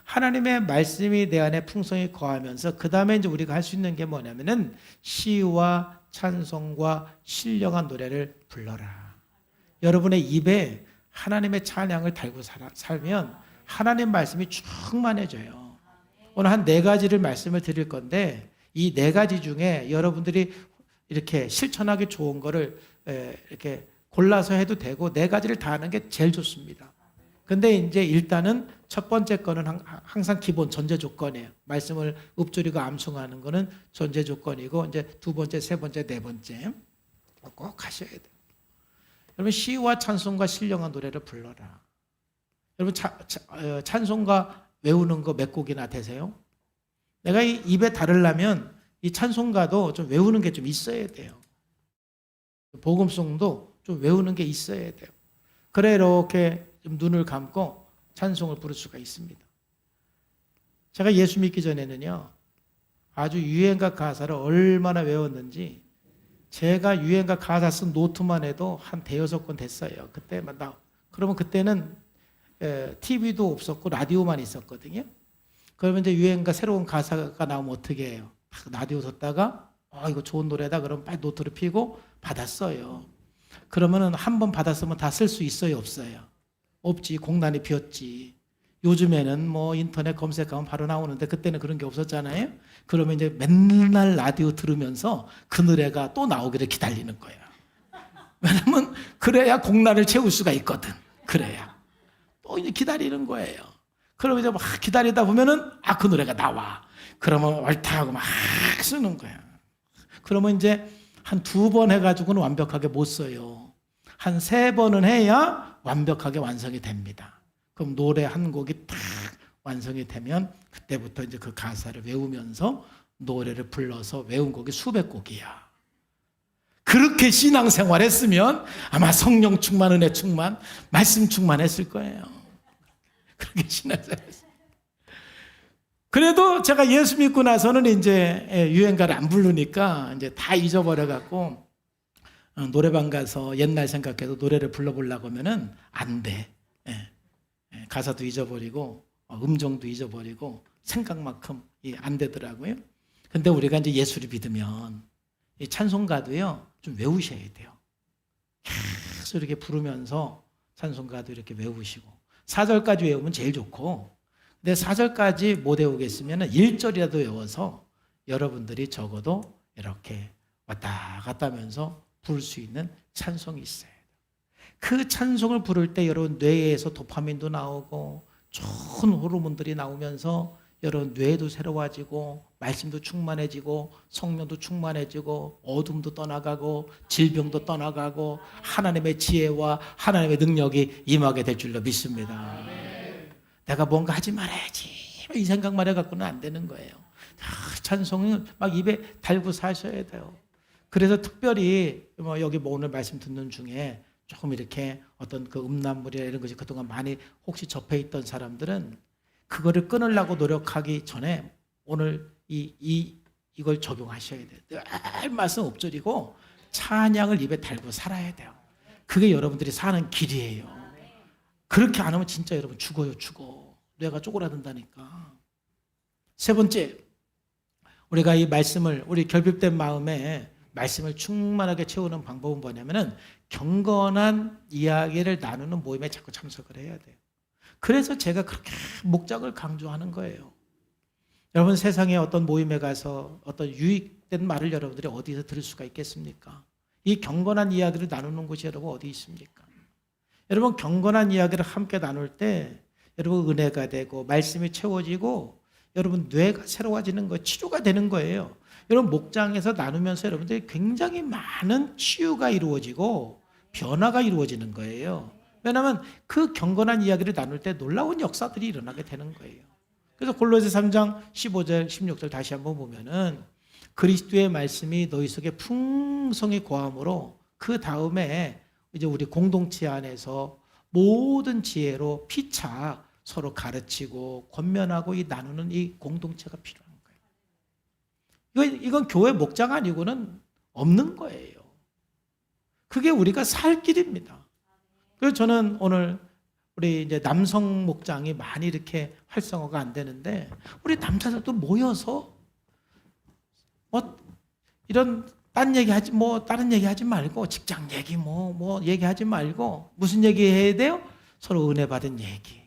A: 하나님의 말씀이 내 안에 풍성히 거하면서 그 다음에 이제 우리가 할 수 있는 게 뭐냐면은 시와 찬송과 신령한 노래를 불러라. 여러분의 입에 하나님의 찬양을 달고 살면 하나님 말씀이 충만해져요. 오늘 한 4가지를 말씀을 드릴 건데 이 4가지 중에 여러분들이 이렇게 실천하기 좋은 거를 이렇게 골라서 해도 되고 4가지를 다 하는 게 제일 좋습니다. 근데 이제 일단은 첫 번째 거는 항상 기본 전제 조건이에요. 말씀을 읊조리고 암송하는 거는 전제 조건이고 이제 두 번째, 세 번째, 네 번째 꼭 하셔야 돼요. 여러분 시와 찬송과 신령한 노래를 불러라. 여러분 찬송가 외우는 거 몇 곡이나 되세요? 내가 이 입에 달으려면 이 찬송가도 좀 외우는 게 좀 있어야 돼요. 복음송도 좀 외우는 게 있어야 돼요. 그래 이렇게 좀 눈을 감고 찬송을 부를 수가 있습니다. 제가 예수 믿기 전에는요 아주 유행가 가사를 얼마나 외웠는지 제가 유행가 가사 쓴 노트만 해도 한 5-6권 됐어요. 그러면 그때는 TV도 없었고 라디오만 있었거든요. 그러면 이제 유행가 새로운 가사가 나오면 어떻게 해요? 라디오 듣다가 이거 좋은 노래다 그러면 빨리 노트를 피고 받았어요. 그러면은 한 번 받았으면 다 쓸 수 있어요, 없어요? 없지. 공란이 비었지. 요즘에는 뭐 인터넷 검색하면 바로 나오는데 그때는 그런 게 없었잖아요. 그러면 이제 맨날 라디오 들으면서 그 노래가 또 나오기를 기다리는 거야. 왜냐면 그래야 공란을 채울 수가 있거든. 그래야. 또 이제 기다리는 거예요. 그러면 이제 막 기다리다 보면은 그 노래가 나와. 그러면 옳다고 막 쓰는 거야. 그러면 이제 한 2번 해가지고는 완벽하게 못 써요. 한 3번은 해야 완벽하게 완성이 됩니다. 그럼 노래 한 곡이 딱 완성이 되면 그때부터 이제 그 가사를 외우면서 노래를 불러서 외운 곡이 수백 곡이야. 그렇게 신앙생활 했으면 아마 성령 충만, 은혜 충만, 말씀 충만했을 거예요. 그렇게 신앙생활 했어요. 그래도 제가 예수 믿고 나서는 이제 유행가를 안 부르니까 이제 다 잊어버려갖고 노래방 가서 옛날 생각해서 노래를 불러보려고 하면은 안 돼. 가사도 잊어버리고 음정도 잊어버리고 생각만큼 안 되더라고요. 근데 우리가 이제 예수를 믿으면 이 찬송가도요 좀 외우셔야 돼요. 계속 이렇게 부르면서 찬송가도 이렇게 외우시고 4절까지 외우면 제일 좋고 근데 4절까지 못 외우겠으면 1절이라도 외워서 여러분들이 적어도 이렇게 왔다 갔다 하면서 부를 수 있는 찬송이 있어요. 그 찬송을 부를 때 여러분 뇌에서 도파민도 나오고 좋은 호르몬들이 나오면서 여러분 뇌도 새로워지고 말씀도 충만해지고 성령도 충만해지고 어둠도 떠나가고 질병도 떠나가고 하나님의 지혜와 하나님의 능력이 임하게 될 줄로 믿습니다. 내가 뭔가 하지 말아야지 이 생각만 해갖고는 안 되는 거예요. 찬송을 막 입에 달고 사셔야 돼요. 그래서 특별히 여기 오늘 말씀 듣는 중에 조금 이렇게 어떤 그 음란물이나 이런 것이 그동안 많이 혹시 접해 있던 사람들은 그거를 끊으려고 노력하기 전에 오늘 이걸 적용하셔야 돼요. 늘 말씀 엎드리고 찬양을 입에 달고 살아야 돼요. 그게 여러분들이 사는 길이에요. 그렇게 안 하면 진짜 여러분 죽어. 뇌가 쪼그라든다니까. 세 번째, 우리가 이 말씀을 우리 결핍된 마음에 말씀을 충만하게 채우는 방법은 뭐냐면은 경건한 이야기를 나누는 모임에 자꾸 참석을 해야 돼요. 그래서 제가 그렇게 목적을 강조하는 거예요. 여러분 세상에 어떤 모임에 가서 어떤 유익된 말을 여러분들이 어디서 들을 수가 있겠습니까? 이 경건한 이야기를 나누는 곳이 여러분 어디 있습니까? 여러분 경건한 이야기를 함께 나눌 때 여러분 은혜가 되고 말씀이 채워지고 여러분 뇌가 새로워지는 거 치료가 되는 거예요. 여러분 목장에서 나누면서 여러분들이 굉장히 많은 치유가 이루어지고 변화가 이루어지는 거예요. 왜냐하면 그 경건한 이야기를 나눌 때 놀라운 역사들이 일어나게 되는 거예요. 그래서 골로새 3장 15절 16절 다시 한번 보면은 그리스도의 말씀이 너희 속에 풍성히 거함으로 그 다음에 이제 우리 공동체 안에서 모든 지혜로 피차 서로 가르치고 권면하고 나누는 이 공동체가 필요한 거예요. 이건 교회 목장 아니고는 없는 거예요. 그게 우리가 살 길입니다. 그래서 저는 오늘 우리 이제 남성 목장이 많이 이렇게 활성화가 안 되는데 우리 남자들도 모여서 이런 다른 얘기 하지 말고 직장 얘기 뭐 얘기하지 말고 무슨 얘기 해야 돼요? 서로 은혜 받은 얘기.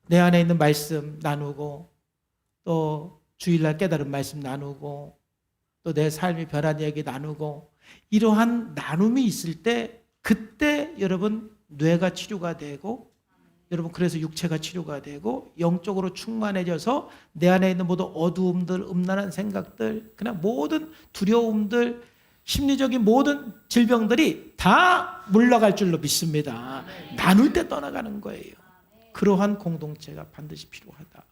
A: 내 안에 있는 말씀 나누고 또 주일날 깨달은 말씀 나누고 또 내 삶이 변한 얘기 나누고 이러한 나눔이 있을 때 그때 여러분 뇌가 치료가 되고 여러분 그래서 육체가 치료가 되고 영적으로 충만해져서 내 안에 있는 모든 어두움들, 음란한 생각들, 그냥 모든 두려움들, 심리적인 모든 질병들이 다 물러갈 줄로 믿습니다. 나눌 때 떠나가는 거예요. 그러한 공동체가 반드시 필요하다.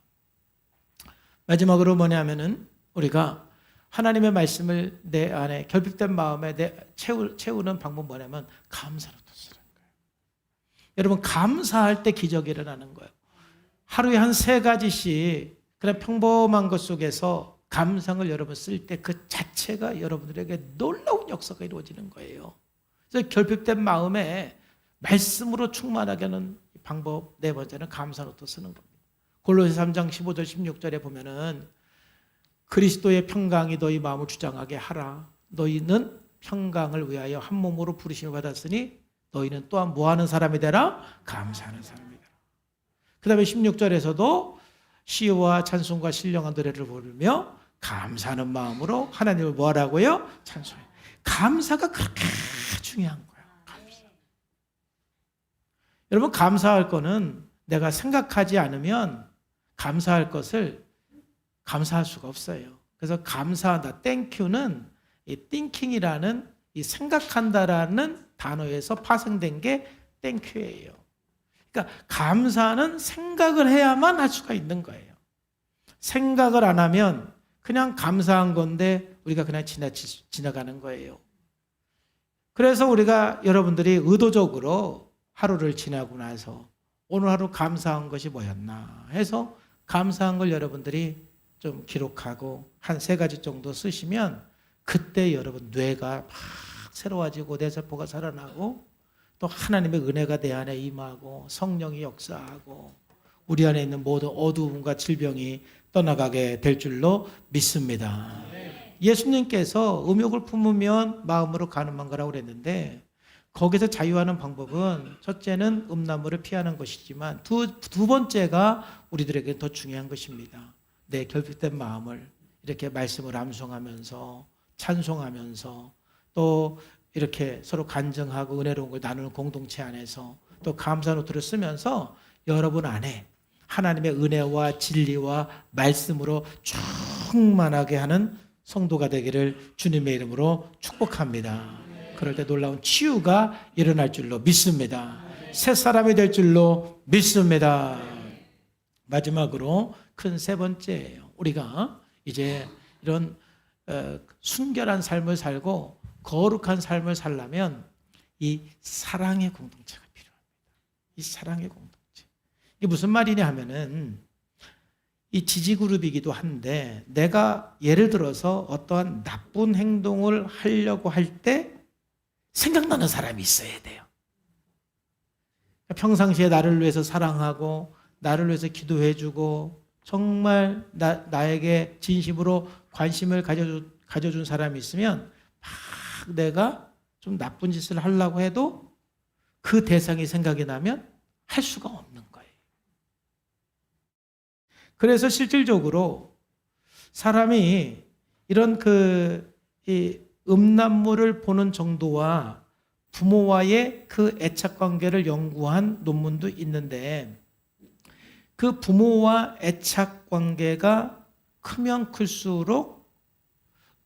A: 마지막으로 뭐냐면은 우리가 하나님의 말씀을 내 안에 결핍된 마음에 채우는 방법 뭐냐면 감사로 쓰는 거예요. 여러분 감사할 때 기적이 일어나는 거예요. 하루에 한 3가지씩 그냥 평범한 것 속에서 감상을 여러분 쓸 때 그 자체가 여러분들에게 놀라운 역사가 이루어지는 거예요. 그래서 결핍된 마음에 말씀으로 충만하게 하는 방법 4번째는 감사로 쓰는 겁니다. 골로새 3장 15절 16절에 보면은 그리스도의 평강이 너희 마음을 주장하게 하라. 너희는 평강을 위하여 한 몸으로 부르심을 받았으니 너희는 또한 뭐하는 사람이 되라? 감사하는 사람이 되라. 그 다음에 16절에서도 시와 찬송과 신령한 노래를 부르며 감사하는 마음으로 하나님을 뭐하라고요? 찬송해. 감사가 그렇게 중요한 거예요. 감사. 여러분 감사할 거는 내가 생각하지 않으면 감사할 것을 감사할 수가 없어요. 그래서 감사한다, 땡큐는 이 thinking이라는 이 생각한다라는 단어에서 파생된 게 땡큐예요. 그러니까 감사는 생각을 해야만 할 수가 있는 거예요. 생각을 안 하면 그냥 감사한 건데 우리가 그냥 지나가는 거예요. 그래서 우리가 여러분들이 의도적으로 하루를 지나고 나서 오늘 하루 감사한 것이 뭐였나 해서 감사한 걸 여러분들이 좀 기록하고 한 3가지 정도 쓰시면 그때 여러분 뇌가 막 새로워지고 뇌세포가 살아나고 또 하나님의 은혜가 내 안에 임하고 성령이 역사하고 우리 안에 있는 모든 어두움과 질병이 떠나가게 될 줄로 믿습니다. 예수님께서 음욕을 품으면 마음으로 가늠한 거라고 그랬는데 거기서 자유하는 방법은 첫째는 음란물을 피하는 것이지만 두 번째가 우리들에게 더 중요한 것입니다. 내 결핍된 마음을 이렇게 말씀을 암송하면서 찬송하면서 또 이렇게 서로 간증하고 은혜로운 걸 나누는 공동체 안에서 또 감사 노트를 쓰면서 여러분 안에 하나님의 은혜와 진리와 말씀으로 충만하게 하는 성도가 되기를 주님의 이름으로 축복합니다. 그럴 때 놀라운 치유가 일어날 줄로 믿습니다. 새 사람이 될 줄로 믿습니다. 마지막으로 큰 세 번째예요. 우리가 이제 이런 순결한 삶을 살고 거룩한 삶을 살려면 이 사랑의 공동체가 필요합니다. 이 사랑의 공동체. 이게 무슨 말이냐 하면은 이 지지그룹이기도 한데 내가 예를 들어서 어떠한 나쁜 행동을 하려고 할 때 생각나는 사람이 있어야 돼요. 평상시에 나를 위해서 사랑하고 나를 위해서 기도해주고 정말 나에게 진심으로 관심을 가져준 사람이 있으면 막 내가 좀 나쁜 짓을 하려고 해도 그 대상이 생각이 나면 할 수가 없는 거예요. 그래서 실질적으로 사람이 이런 이 음란물을 보는 정도와 부모와의 그 애착 관계를 연구한 논문도 있는데 그 부모와 애착 관계가 크면 클수록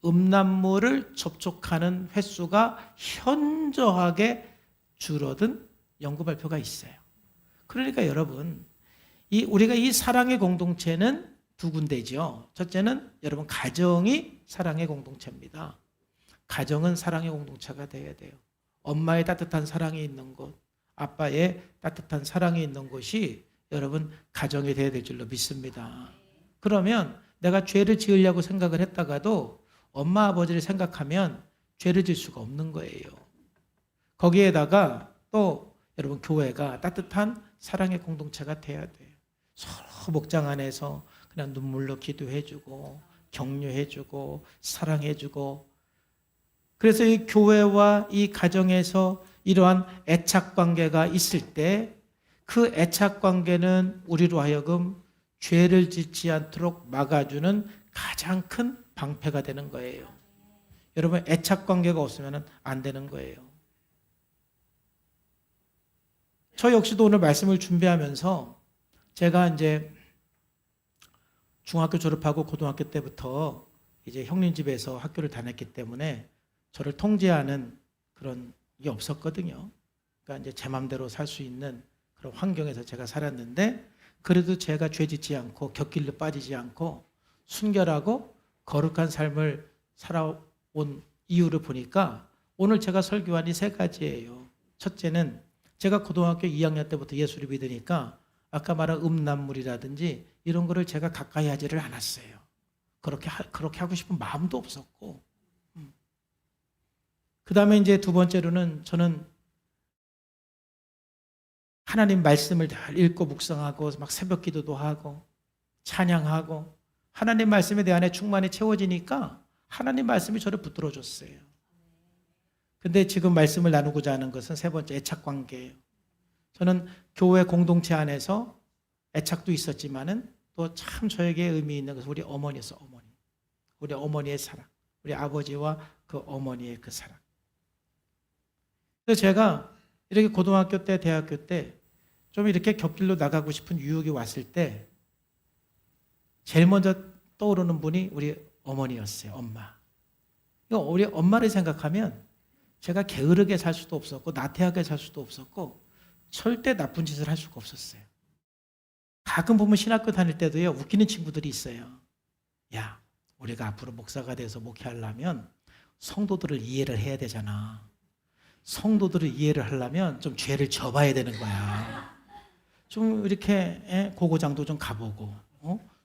A: 음란물을 접촉하는 횟수가 현저하게 줄어든 연구 발표가 있어요. 그러니까 여러분, 우리가 이 사랑의 공동체는 두 군데죠. 첫째는 여러분 가정이 사랑의 공동체입니다. 가정은 사랑의 공동체가 되어야 돼요. 엄마의 따뜻한 사랑이 있는 곳, 아빠의 따뜻한 사랑이 있는 곳이 여러분 가정이 되어야 될 줄로 믿습니다. 그러면 내가 죄를 지으려고 생각을 했다가도 엄마 아버지를 생각하면 죄를 지을 수가 없는 거예요. 거기에다가 또 여러분 교회가 따뜻한 사랑의 공동체가 되어야 돼요. 서로 목장 안에서 그냥 눈물로 기도해주고 격려해주고 사랑해주고 그래서 이 교회와 이 가정에서 이러한 애착관계가 있을 때 그 애착관계는 우리로 하여금 죄를 짓지 않도록 막아주는 가장 큰 방패가 되는 거예요. 여러분 애착관계가 없으면 안 되는 거예요. 저 역시도 오늘 말씀을 준비하면서 제가 이제 중학교 졸업하고 고등학교 때부터 이제 형님 집에서 학교를 다녔기 때문에 저를 통제하는 그런 게 없었거든요. 그러니까 이제 제 마음대로 살 수 있는 그런 환경에서 제가 살았는데 그래도 제가 죄짓지 않고 곁길로 빠지지 않고 순결하고 거룩한 삶을 살아온 이유를 보니까 오늘 제가 설교한 이 세 가지예요. 첫째는 제가 고등학교 2학년 때부터 예수를 믿으니까 아까 말한 음란물이라든지 이런 거를 제가 가까이 하지를 않았어요. 그렇게 하고 싶은 마음도 없었고. 그 다음에 이제 두 번째로는 저는 하나님 말씀을 잘 읽고 묵상하고 막 새벽 기도도 하고 찬양하고 하나님 말씀에 내 안에 충만히 채워지니까 하나님 말씀이 저를 붙들어 줬어요. 근데 지금 말씀을 나누고자 하는 것은 세 번째 애착관계예요. 저는 교회 공동체 안에서 애착도 있었지만은 또 참 저에게 의미 있는 것은 우리 어머니였어, 어머니. 우리 어머니의 사랑. 우리 아버지와 그 어머니의 그 사랑. 그래서 제가 이렇게 고등학교 때, 대학교 때 좀 이렇게 곁길로 나가고 싶은 유혹이 왔을 때 제일 먼저 떠오르는 분이 우리 어머니였어요. 엄마. 우리 엄마를 생각하면 제가 게으르게 살 수도 없었고 나태하게 살 수도 없었고 절대 나쁜 짓을 할 수가 없었어요. 가끔 보면 신학교 다닐 때도요 웃기는 친구들이 있어요. 야, 우리가 앞으로 목사가 돼서 목회하려면 성도들을 이해를 해야 되잖아. 성도들을 이해를 하려면 좀 죄를 져봐야 되는 거야. 좀 이렇게 고고장도 좀 가보고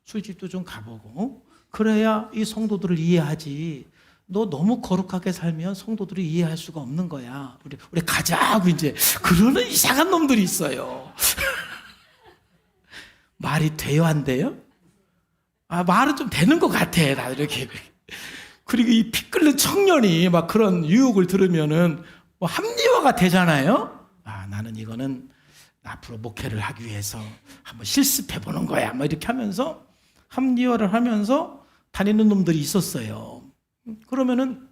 A: 술집도 좀 가보고 그래야 이 성도들을 이해하지. 너 너무 거룩하게 살면 성도들이 이해할 수가 없는 거야. 우리 가자고 이제 그러는 이상한 놈들이 있어요. 말이 돼요, 안 돼요? 말은 좀 되는 것 같아. 나 이렇게. 그리고 이 피 끓는 청년이 막 그런 유혹을 들으면은 뭐 합리화가 되잖아요. 나는 이거는 앞으로 목회를 하기 위해서 한번 실습해 보는 거야. 뭐 이렇게 하면서 합리화를 하면서 다니는 놈들이 있었어요. 그러면은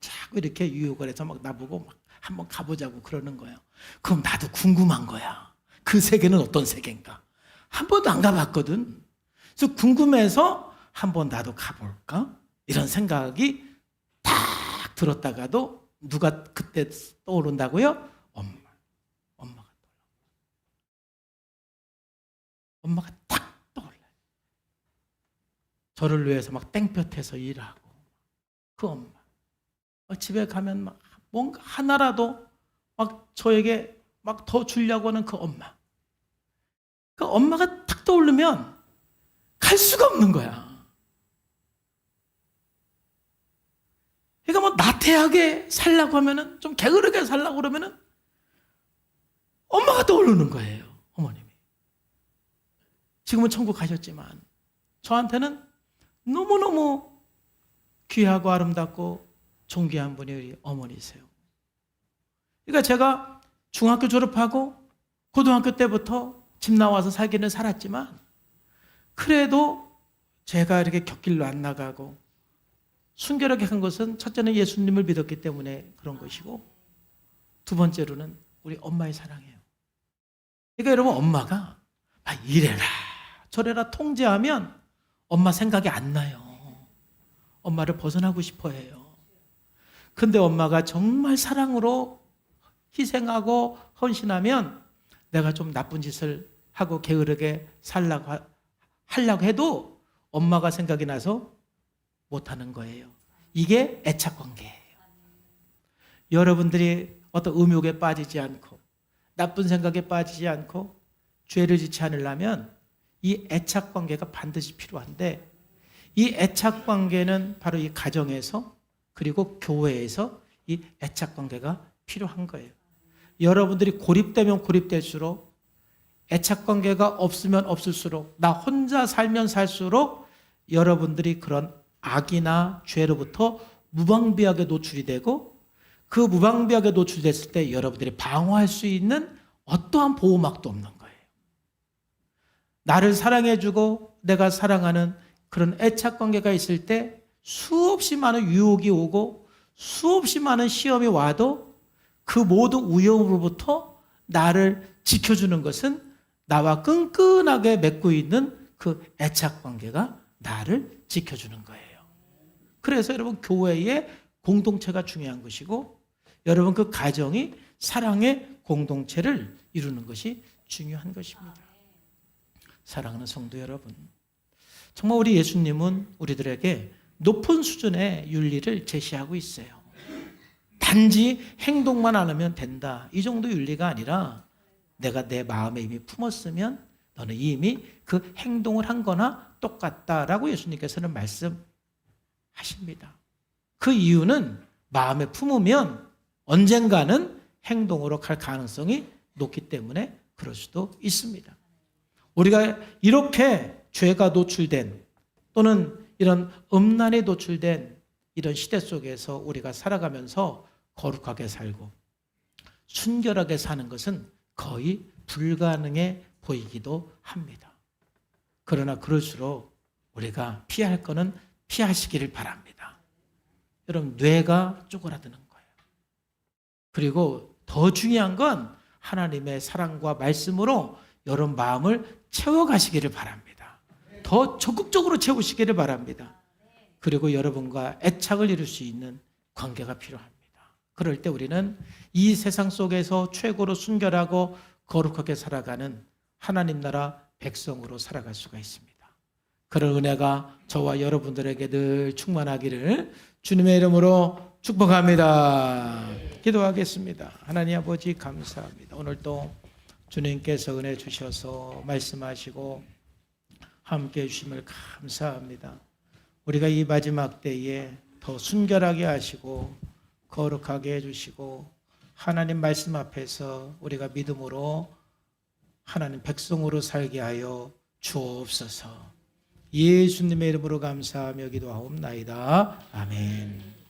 A: 자꾸 이렇게 유혹을 해서 막 나보고 막 한번 가보자고 그러는 거예요. 그럼 나도 궁금한 거야. 그 세계는 어떤 세계인가? 한 번도 안 가봤거든. 그래서 궁금해서 한번 나도 가볼까? 이런 생각이 딱 들었다가도 누가 그때 떠오른다고요? 엄마가 엄마가 딱 떠올라요. 저를 위해서 막 땡볕에서 일하고 그 엄마. 집에 가면 막 뭔가 하나라도 막 저에게 막 더 주려고 하는 그 엄마. 그 엄마가 딱 떠오르면 갈 수가 없는 거야. 그러니까 뭐 나태하게 살라고 하면은, 좀 게으르게 살라고 그러면은 엄마가 떠오르는 거예요. 어머님이. 지금은 천국 가셨지만 저한테는 너무너무 귀하고 아름답고 존귀한 분이 우리 어머니세요. 그러니까 제가 중학교 졸업하고 고등학교 때부터 집 나와서 살기는 살았지만, 그래도 제가 이렇게 곁길로 안 나가고 순결하게 한 것은, 첫째는 예수님을 믿었기 때문에 그런 것이고, 두 번째로는 우리 엄마의 사랑이에요. 그러니까 여러분, 엄마가 이래라 저래라 통제하면 엄마 생각이 안 나요. 엄마를 벗어나고 싶어 해요. 근데 엄마가 정말 사랑으로 희생하고 헌신하면 내가 좀 나쁜 짓을 하고 게으르게 하려고 해도 엄마가 생각이 나서 못하는 거예요. 이게 애착관계예요. 여러분들이 어떤 음욕에 빠지지 않고 나쁜 생각에 빠지지 않고 죄를 짓지 않으려면 이 애착관계가 반드시 필요한데, 이 애착관계는 바로 이 가정에서 그리고 교회에서 이 애착관계가 필요한 거예요. 여러분들이 고립되면 고립될수록, 애착관계가 없으면 없을수록, 나 혼자 살면 살수록 여러분들이 그런 악이나 죄로부터 무방비하게 노출이 되고, 그 무방비하게 노출됐을 때 여러분들이 방어할 수 있는 어떠한 보호막도 없는 거예요. 나를 사랑해주고 내가 사랑하는 그런 애착관계가 있을 때 수없이 많은 유혹이 오고 수없이 많은 시험이 와도 그 모든 위험으로부터 나를 지켜주는 것은 나와 끈끈하게 맺고 있는 그 애착관계가 나를 지켜주는 거예요. 그래서 여러분, 교회의 공동체가 중요한 것이고, 여러분 그 가정이 사랑의 공동체를 이루는 것이 중요한 것입니다. 사랑하는 성도 여러분, 정말 우리 예수님은 우리들에게 높은 수준의 윤리를 제시하고 있어요. 단지 행동만 안 하면 된다, 이 정도 윤리가 아니라, 내가 내 마음에 이미 품었으면 너는 이미 그 행동을 한 거나 똑같다라고 예수님께서는 말씀하십니다. 그 이유는 마음에 품으면 언젠가는 행동으로 갈 가능성이 높기 때문에 그럴 수도 있습니다. 우리가 이렇게 죄가 노출된, 또는 이런 음란에 노출된 이런 시대 속에서 우리가 살아가면서 거룩하게 살고 순결하게 사는 것은 거의 불가능해 보이기도 합니다. 그러나 그럴수록 우리가 피할 거는 피하시기를 바랍니다. 여러분, 뇌가 쪼그라드는 거예요. 그리고 더 중요한 건 하나님의 사랑과 말씀으로 여러분 마음을 채워가시기를 바랍니다. 더 적극적으로 채우시기를 바랍니다. 그리고 여러분과 애착을 이룰 수 있는 관계가 필요합니다. 그럴 때 우리는 이 세상 속에서 최고로 순결하고 거룩하게 살아가는 하나님 나라 백성으로 살아갈 수가 있습니다. 그런 은혜가 저와 여러분들에게 늘 충만하기를 주님의 이름으로 축복합니다. 기도하겠습니다. 하나님 아버지, 감사합니다. 오늘도 주님께서 은혜 주셔서 말씀하시고 함께해 주심을 감사합니다. 우리가 이 마지막 때에 더 순결하게 하시고 거룩하게 해주시고, 하나님 말씀 앞에서 우리가 믿음으로 하나님 백성으로 살게 하여 주옵소서. 예수님의 이름으로 감사하며 기도하옵나이다. 아멘.